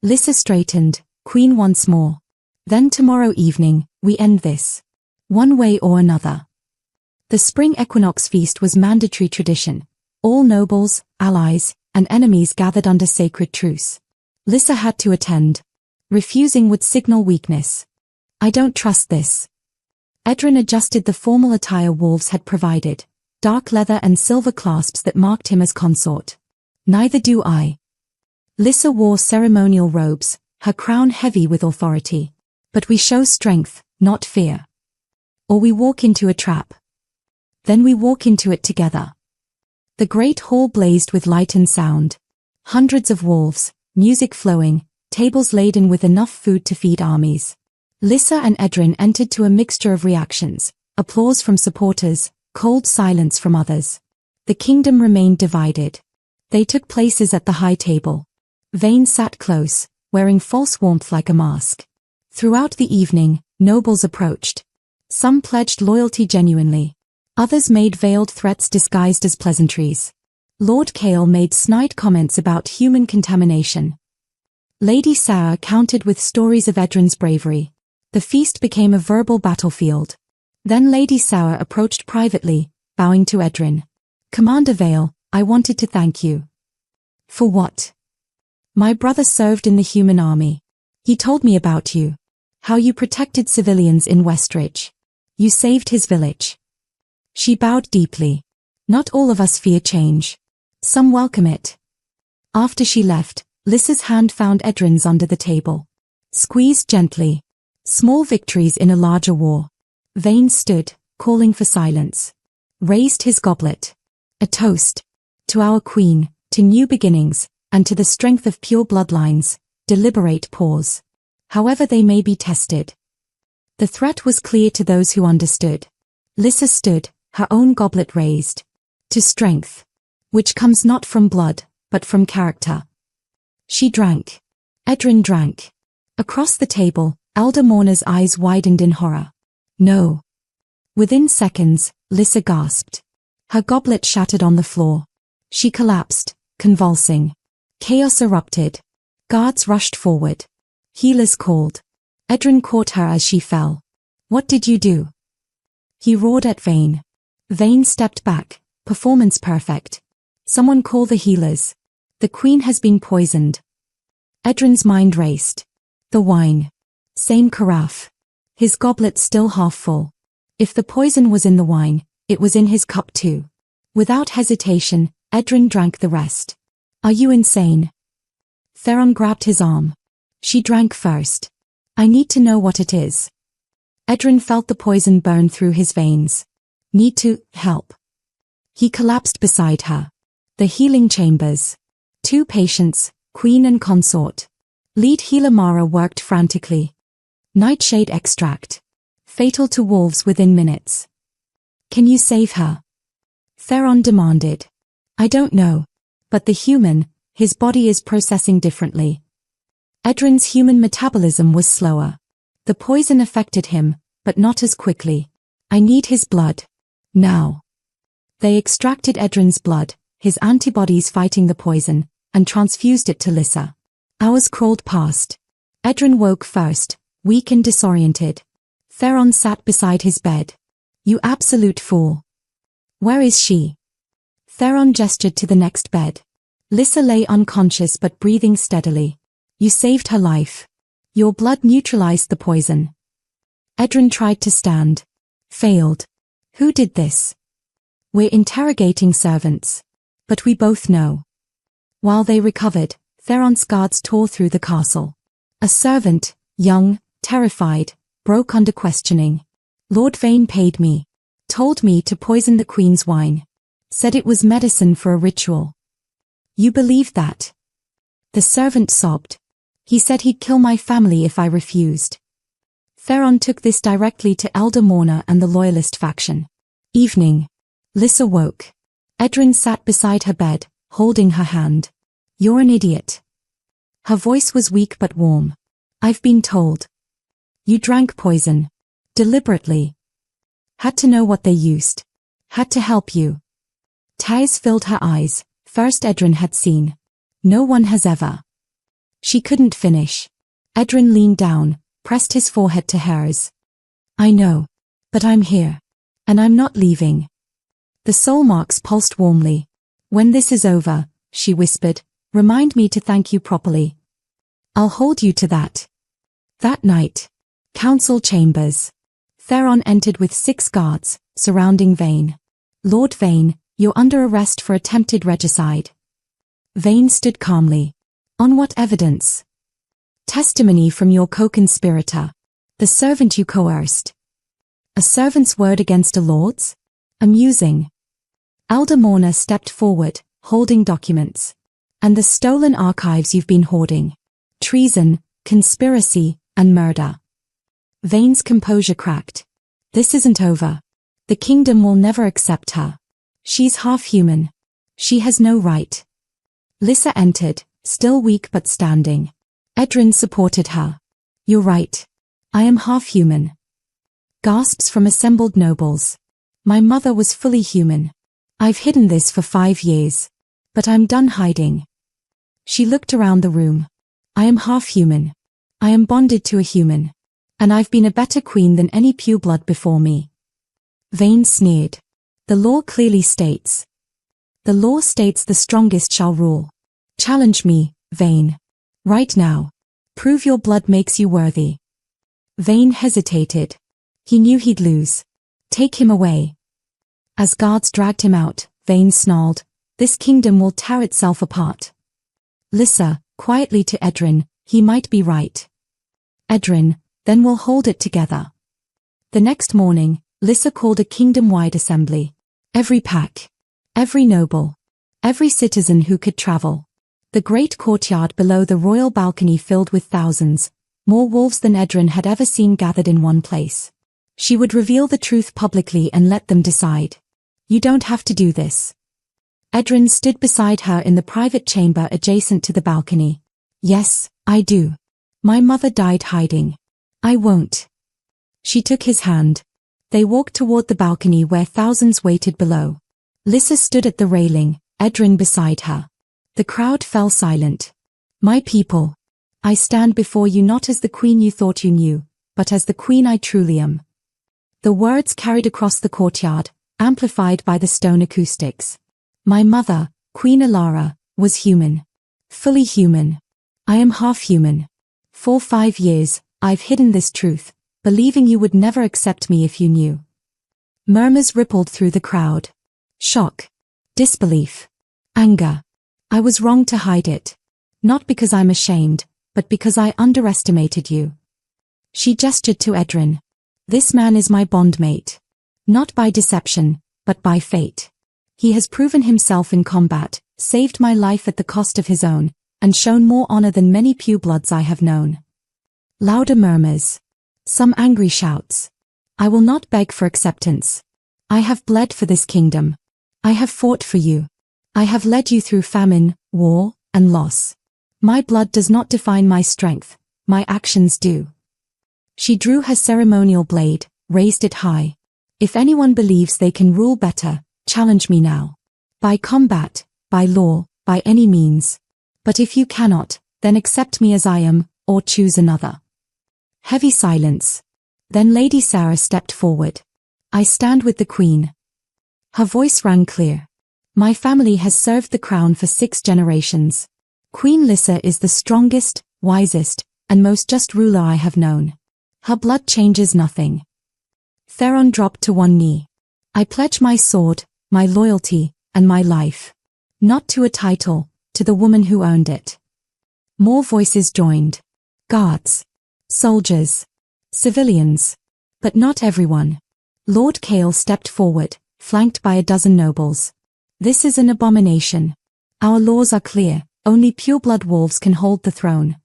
Lyssa straightened, Queen once more. Then tomorrow evening, we end this. One way or another. The spring equinox feast was mandatory tradition. All nobles, allies, and enemies gathered under sacred truce. Lyssa had to attend. Refusing would signal weakness. I don't trust this. Edrin adjusted the formal attire wolves had provided, dark leather and silver clasps that marked him as consort. Neither do I. Lyssa wore ceremonial robes, her crown heavy with authority. But we show strength, not fear. Or we walk into a trap. Then we walk into it together. The great hall blazed with light and sound. Hundreds of wolves, music flowing, tables laden with enough food to feed armies. Lyssa and Edrin entered to a mixture of reactions, applause from supporters, cold silence from others. The kingdom remained divided. They took places at the high table. Vane sat close, wearing false warmth like a mask. Throughout the evening, nobles approached. Some pledged loyalty genuinely. Others made veiled threats disguised as pleasantries. Lord Kale made snide comments about human contamination. Lady Sarah countered with stories of Edrin's bravery. The feast became a verbal battlefield. Then Lady Sarah approached privately, bowing to Edrin. Commander Vale, I wanted to thank you. For what? My brother served in the human army. He told me about you. How you protected civilians in Westridge. You saved his village. She bowed deeply. Not all of us fear change. Some welcome it. After she left, Lyssa's hand found Edrin's under the table. Squeezed gently. Small victories in a larger war. Vane stood, calling for silence. Raised his goblet. A toast. To our queen, to new beginnings, and to the strength of pure bloodlines. Deliberate pause. However they may be tested. The threat was clear to those who understood. Lyssa stood, her own goblet raised. To strength. Which comes not from blood, but from character. She drank. Edrin drank. Across the table, Elder Mourner's eyes widened in horror. No. Within seconds, Lyssa gasped. Her goblet shattered on the floor. She collapsed, convulsing. Chaos erupted. Guards rushed forward. Healers called. Edrin caught her as she fell. What did you do? He roared at Vane. Vane stepped back, performance perfect. Someone call the healers. The queen has been poisoned. Edrin's mind raced. The wine. Same carafe. His goblet still half full. If the poison was in the wine, it was in his cup too. Without hesitation, Edrin drank the rest. Are you insane? Theron grabbed his arm. She drank first. I need to know what it is. Edrin felt the poison burn through his veins. Need to help. He collapsed beside her. The healing chambers. 2 patients, queen and consort. Lead healer Mara worked frantically. Nightshade extract. fatal to wolves within minutes. Can you save her? Theron demanded. I don't know. But the human, his body is processing differently. Edrin's human metabolism was slower. The poison affected him, but not as quickly. I need his blood. Now. They extracted Edrin's blood, his antibodies fighting the poison, and transfused it to Lyssa. Hours crawled past. Edrin woke first, weak and disoriented. Theron sat beside his bed. You absolute fool. Where is she? Theron gestured to the next bed. Lyssa lay unconscious but breathing steadily. You saved her life. Your blood neutralized the poison. Edrin tried to stand. Failed. Who did this? We're interrogating servants. But we both know. While they recovered, Theron's guards tore through the castle. A servant, young, terrified, broke under questioning. Lord Vane paid me. Told me to poison the Queen's wine. Said it was medicine for a ritual. You believe that? The servant sobbed. He said he'd kill my family if I refused. Theron took this directly to Elder Mourner and the Loyalist faction. Evening. Lyssa woke. Edrin sat beside her bed, holding her hand. You're an idiot. Her voice was weak but warm. I've been told. You drank poison. Deliberately. Had to know what they used. Had to help you. Tears filled her eyes. First Edrin had seen. No one has ever. She couldn't finish. Edrin leaned down, pressed his forehead to hers. I know. But I'm here. And I'm not leaving. The soulmarks pulsed warmly. When this is over, she whispered, remind me to thank you properly. I'll hold you to that. That night. Council chambers. Theron entered with 6 guards, surrounding Vane. Lord Vane, you're under arrest for attempted regicide. Vane stood calmly. On what evidence? Testimony from your co-conspirator. The servant you coerced. A servant's word against a lord's? Amusing. Elder Mourner stepped forward, holding documents. And the stolen archives you've been hoarding. Treason, conspiracy, and murder. Vane's composure cracked. This isn't over. The kingdom will never accept her. She's half human. She has no right. Lyssa entered, still weak but standing. Edrin supported her. You're right. I am half human. Gasps from assembled nobles. My mother was fully human. I've hidden this for 5 years. But I'm done hiding. She looked around the room. I am half human. I am bonded to a human. And I've been a better queen than any pureblood before me. Vane sneered. The law clearly states. The law states the strongest shall rule. Challenge me, Vane. Right now. Prove your blood makes you worthy. Vane hesitated. He knew he'd lose. Take him away. As guards dragged him out, Vane snarled, this kingdom will tear itself apart. Lyssa, quietly to Edrin, he might be right. Edrin, then we'll hold it together. The next morning, Lyssa called a kingdom-wide assembly. Every pack. Every noble. Every citizen who could travel. The great courtyard below the royal balcony filled with thousands, more wolves than Edrin had ever seen gathered in one place. She would reveal the truth publicly and let them decide. You don't have to do this. Edrin stood beside her in the private chamber adjacent to the balcony. Yes, I do. My mother died hiding. I won't. She took his hand. They walked toward the balcony where thousands waited below. Lyssa stood at the railing, Edrin beside her. The crowd fell silent. My people. I stand before you not as the queen you thought you knew, but as the queen I truly am. The words carried across the courtyard, amplified by the stone acoustics. My mother, Queen Alara, was human. Fully human. I am half human. For 5 years, I've hidden this truth, believing you would never accept me if you knew. Murmurs rippled through the crowd. Shock. Disbelief. Anger. I was wrong to hide it. Not because I'm ashamed, but because I underestimated you. She gestured to Edrin. This man is my bondmate. Not by deception, but by fate. He has proven himself in combat, saved my life at the cost of his own, and shown more honor than many purebloods I have known. Louder murmurs. Some angry shouts. I will not beg for acceptance. I have bled for this kingdom. I have fought for you. I have led you through famine, war, and loss. My blood does not define my strength, my actions do. She drew her ceremonial blade, raised it high. If anyone believes they can rule better, challenge me now. By combat, by law, by any means. But if you cannot, then accept me as I am, or choose another. Heavy silence. Then Lady Sarah stepped forward. I stand with the Queen. Her voice rang clear. My family has served the crown for 6 generations. Queen Lyssa is the strongest, wisest, and most just ruler I have known. Her blood changes nothing. Theron dropped to one knee. I pledge my sword, my loyalty, and my life. Not to a title, to the woman who earned it. More voices joined. Guards. Soldiers. Civilians. But not everyone. Lord Cale stepped forward, flanked by a dozen nobles. This is an abomination. Our laws are clear, only pure-blood wolves can hold the throne.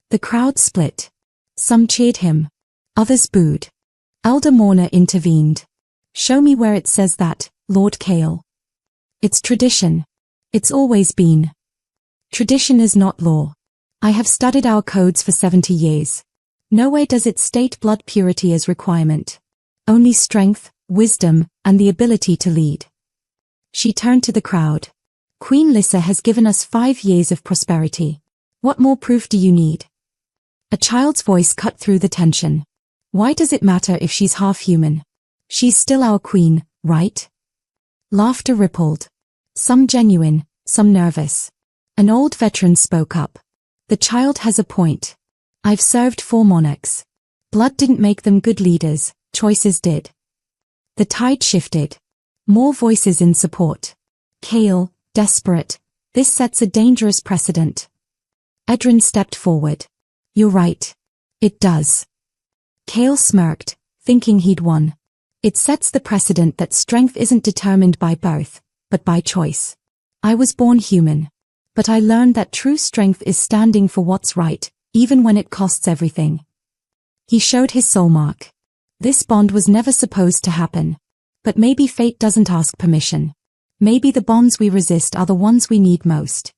The crowd split. Some cheered him. Others booed. Elder Morna intervened. Show me where it says that, Lord Cale. It's tradition. It's always been. Tradition is not law. I have studied our codes for 70 years. Nowhere does it state blood purity as requirement. Only strength, wisdom, and the ability to lead. She turned to the crowd. Queen Lyssa has given us 5 years of prosperity. What more proof do you need? A child's voice cut through the tension. Why does it matter if she's half human? She's still our queen, right? Laughter rippled. Some genuine, some nervous. An old veteran spoke up. The child has a point. I've served 4 monarchs. Blood didn't make them good leaders, choices did. The tide shifted. More voices in support. Cale, desperate. This sets a dangerous precedent. Edrin stepped forward. You're right. It does. Cale smirked, thinking he'd won. It sets the precedent that strength isn't determined by birth, but by choice. I was born human. But I learned that true strength is standing for what's right, even when it costs everything. He showed his soulmark. This bond was never supposed to happen. But maybe fate doesn't ask permission. Maybe the bonds we resist are the ones we need most.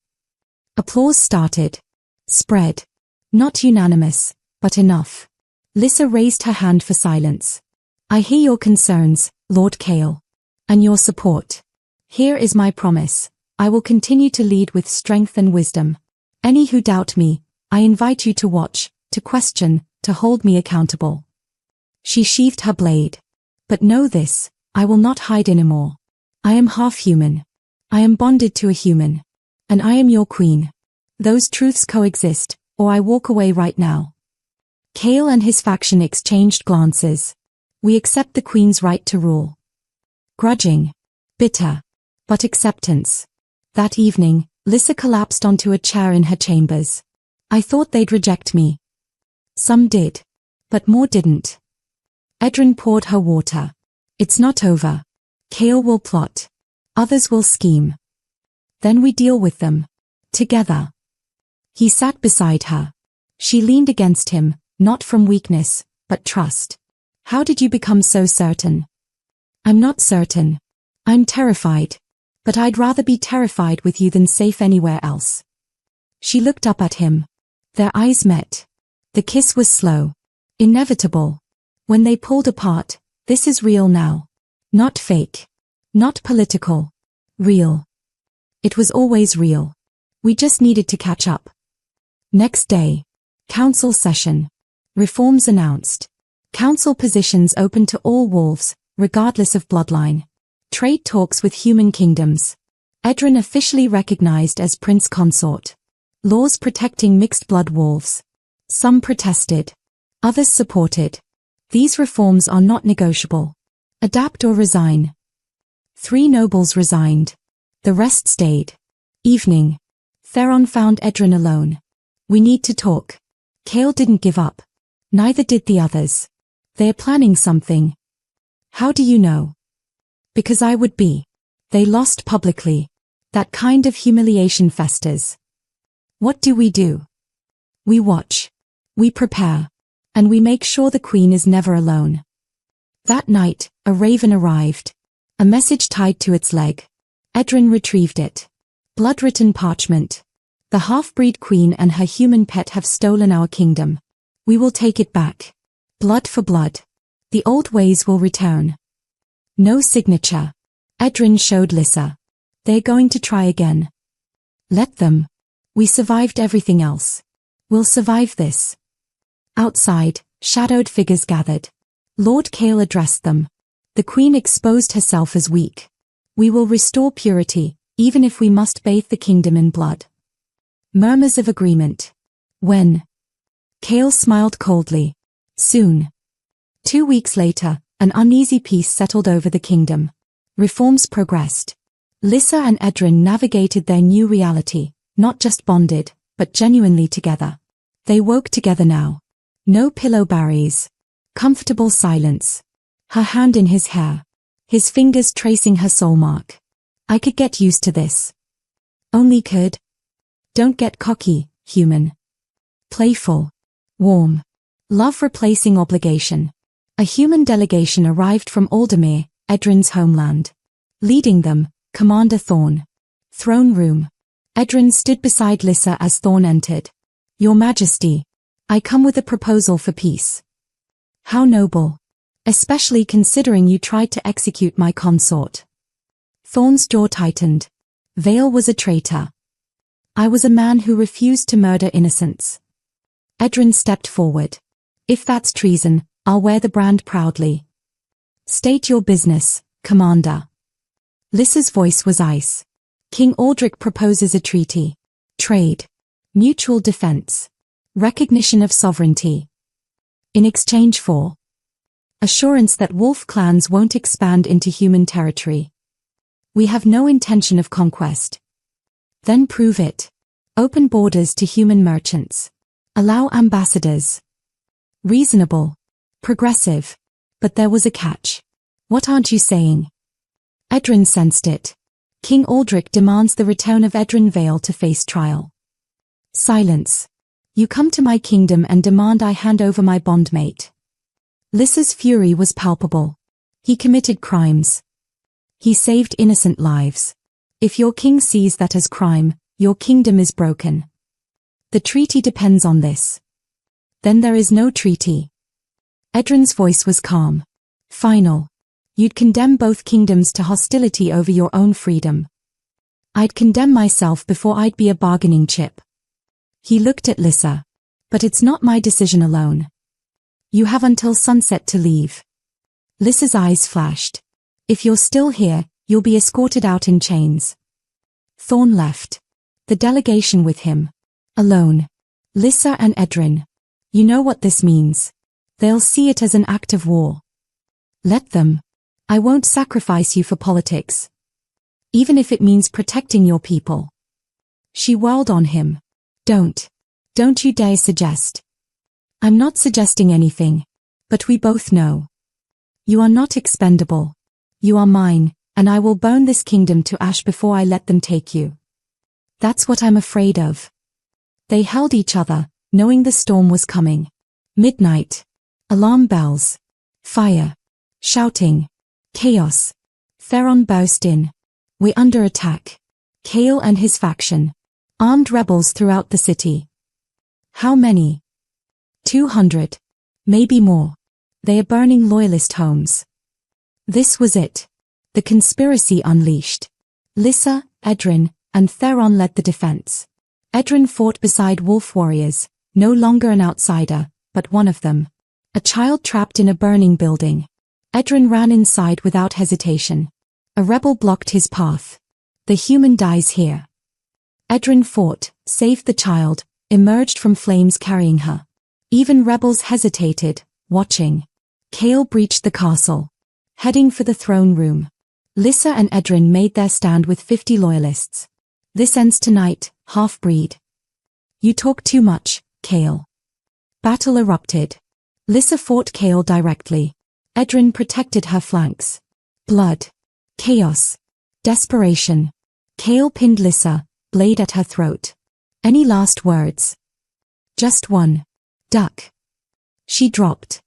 Applause started. Spread. Not unanimous, but enough. Lyssa raised her hand for silence. I hear your concerns, Lord Cale. And your support. Here is my promise. I will continue to lead with strength and wisdom. Any who doubt me, I invite you to watch, to question, to hold me accountable. She sheathed her blade. But know this, I will not hide anymore. I am half human. I am bonded to a human. And I am your queen. Those truths coexist, or I walk away right now. Cale and his faction exchanged glances. We accept the queen's right to rule. Grudging. Bitter. But acceptance. That evening, Lyssa collapsed onto a chair in her chambers. I thought they'd reject me. Some did. But more didn't. Edrin poured her water. It's not over. Cale will plot. Others will scheme. Then we deal with them. Together. He sat beside her. She leaned against him, not from weakness, but trust. How did you become so certain? I'm not certain. I'm terrified. But I'd rather be terrified with you than safe anywhere else. She looked up at him. Their eyes met. The kiss was slow. Inevitable. When they pulled apart, this is real now. Not fake. Not political. Real. It was always real. We just needed to catch up. Next day. Council session. Reforms announced. Council positions open to all wolves, regardless of bloodline. Trade talks with human kingdoms. Edrin officially recognized as prince consort. Laws protecting mixed-blood wolves. Some protested. Others supported. These reforms are not negotiable. Adapt or resign. 3 nobles resigned. The rest stayed. Evening. Theron found Edrin alone. We need to talk. Cale didn't give up. Neither did the others. They're planning something. How do you know? Because I would be. They lost publicly. That kind of humiliation festers. What do? We watch. We prepare. And we make sure the queen is never alone. That night, a raven arrived. A message tied to its leg. Edrin retrieved it. Blood-written parchment. The half-breed queen and her human pet have stolen our kingdom. We will take it back. Blood for blood. The old ways will return. No signature. Edrin showed Lyssa. They're going to try again. Let them. We survived everything else. We'll survive this. Outside, shadowed figures gathered. Lord Kale addressed them. The queen exposed herself as weak. We will restore purity, even if we must bathe the kingdom in blood. Murmurs of agreement. When? Kale smiled coldly. Soon. 2 weeks later, an uneasy peace settled over the kingdom. Reforms progressed. Lyssa and Edrin navigated their new reality, not just bonded, but genuinely together. They woke together now. No pillow barriers. Comfortable silence. Her hand in his hair. His fingers tracing her soulmark. I could get used to this. Only could. Don't get cocky, human. Playful. Warm. Love replacing obligation. A human delegation arrived from Aldermere, Edrin's homeland. Leading them, Commander Thorn. Throne room. Edrin stood beside Lyssa as Thorn entered. Your Majesty, I come with a proposal for peace. How noble. Especially considering you tried to execute my consort. Thorn's jaw tightened. Vale was a traitor. I was a man who refused to murder innocents. Edrin stepped forward. If that's treason, I'll wear the brand proudly. State your business, Commander. Lyssa's voice was ice. King Aldrich proposes a treaty. Trade. Mutual defense. Recognition of sovereignty. In exchange for assurance that wolf clans won't expand into human territory. We have no intention of conquest. Then prove it. Open borders to human merchants. Allow ambassadors. Reasonable. Progressive. But there was a catch. What aren't you saying? Edrin sensed it. King Aldrich demands the return of Edrin Vale to face trial. Silence. You come to my kingdom and demand I hand over my bondmate. Lyssa's fury was palpable. He committed crimes. He saved innocent lives. If your king sees that as crime, your kingdom is broken. The treaty depends on this. Then there is no treaty. Edrin's voice was calm. Final. You'd condemn both kingdoms to hostility over your own freedom. I'd condemn myself before I'd be a bargaining chip. He looked at Lyssa. But it's not my decision alone. You have until sunset to leave. Lyssa's eyes flashed. If you're still here, you'll be escorted out in chains. Thorn left. The delegation with him. Alone. Lyssa and Edrin. You know what this means. They'll see it as an act of war. Let them. I won't sacrifice you for politics. Even if it means protecting your people. She whirled on him. Don't you dare suggest. I'm not suggesting anything. But we both know. You are not expendable. You are mine, and I will burn this kingdom to ash before I let them take you. That's what I'm afraid of. They held each other, knowing the storm was coming. Midnight. Alarm bells. Fire. Shouting. Chaos. Theron burst in. We're under attack. Kale and his faction. Armed rebels throughout the city. How many? 200. Maybe more. They are burning loyalist homes. This was it. The conspiracy unleashed. Lyssa, Edrin, and Theron led the defense. Edrin fought beside wolf warriors, no longer an outsider, but one of them. A child trapped in a burning building. Edrin ran inside without hesitation. A rebel blocked his path. The human dies here. Edrin fought, saved the child, emerged from flames carrying her. Even rebels hesitated, watching. Kale breached the castle. Heading for the throne room. Lyssa and Edrin made their stand with 50 loyalists. This ends tonight, half-breed. You talk too much, Kale. Battle erupted. Lyssa fought Kale directly. Edrin protected her flanks. Blood. Chaos. Desperation. Kale pinned Lyssa, blade at her throat. Any last words? Just one. Duck. She dropped.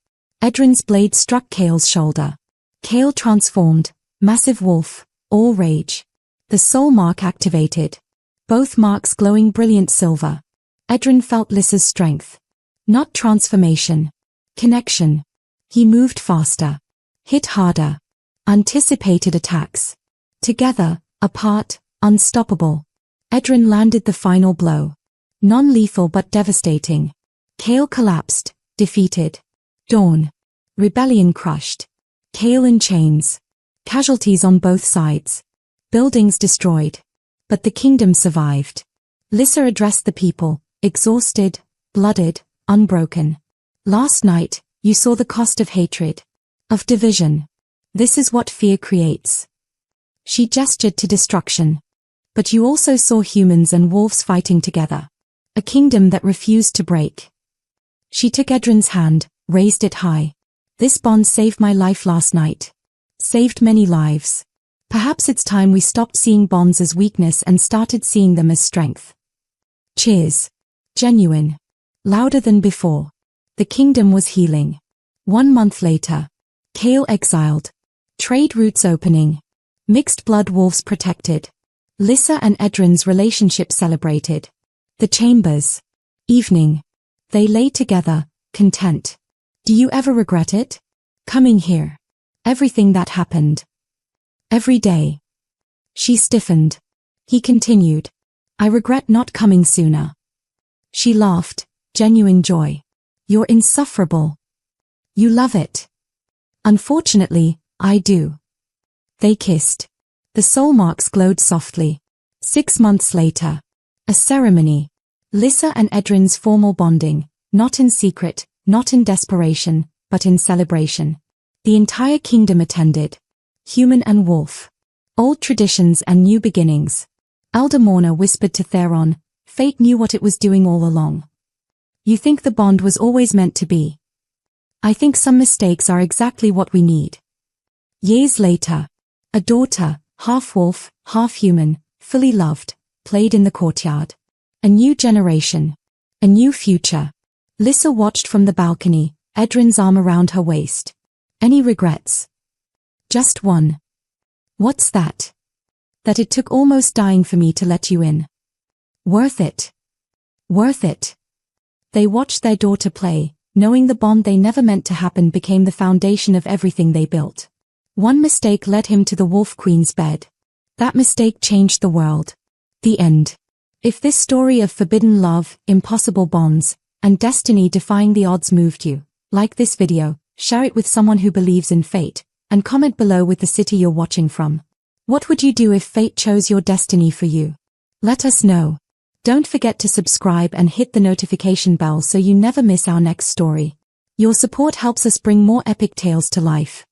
Edrin's blade struck Kale's shoulder. Kale transformed, massive wolf, all rage. The soul mark activated. Both marks glowing brilliant silver. Edrin felt Lyssa's strength. Not transformation. Connection. He moved faster. Hit harder. Anticipated attacks. Together, apart, unstoppable. Edrin landed the final blow. Non-lethal but devastating. Kale collapsed, defeated. Dawn. Rebellion crushed. Kale in chains. Casualties on both sides. Buildings destroyed. But the kingdom survived. Lyssa addressed the people, exhausted, blooded, unbroken. Last night, you saw the cost of hatred. Of division. This is what fear creates. She gestured to destruction. But you also saw humans and wolves fighting together. A kingdom that refused to break. She took Edrin's hand, raised it high. This bond saved my life last night. Saved many lives. Perhaps it's time we stopped seeing bonds as weakness and started seeing them as strength. Cheers. Genuine. Louder than before. The kingdom was healing. 1 month later. Kale exiled. Trade routes opening. Mixed blood wolves protected. Lyssa and Edrin's relationship celebrated. The chambers. Evening. They lay together, content. Do you ever regret it? Coming here. Everything that happened. Every day. She stiffened. He continued. I regret not coming sooner. She laughed, genuine joy. You're insufferable. You love it. Unfortunately, I do. They kissed. The soul marks glowed softly. 6 months later. A ceremony. Lyssa and Edrin's formal bonding, not in secret, not in desperation, but in celebration. The entire kingdom attended. Human and wolf. Old traditions and new beginnings. Elder Mourner whispered to Theron, fate knew what it was doing all along. You think the bond was always meant to be. I think some mistakes are exactly what we need. Years later. A daughter, half wolf, half human, fully loved, played in the courtyard. A new generation. A new future. Lyssa watched from the balcony, Edrin's arm around her waist. Any regrets? Just one. What's that? That it took almost dying for me to let you in. Worth it. Worth it. They watched their daughter play, knowing the bond they never meant to happen became the foundation of everything they built. One mistake led him to the Wolf Queen's bed. That mistake changed the world. The end. If this story of forbidden love, impossible bonds, and destiny defying the odds moved you, like this video, share it with someone who believes in fate, and comment below with the city you're watching from. What would you do if fate chose your destiny for you? Let us know. Don't forget to subscribe and hit the notification bell so you never miss our next story. Your support helps us bring more epic tales to life.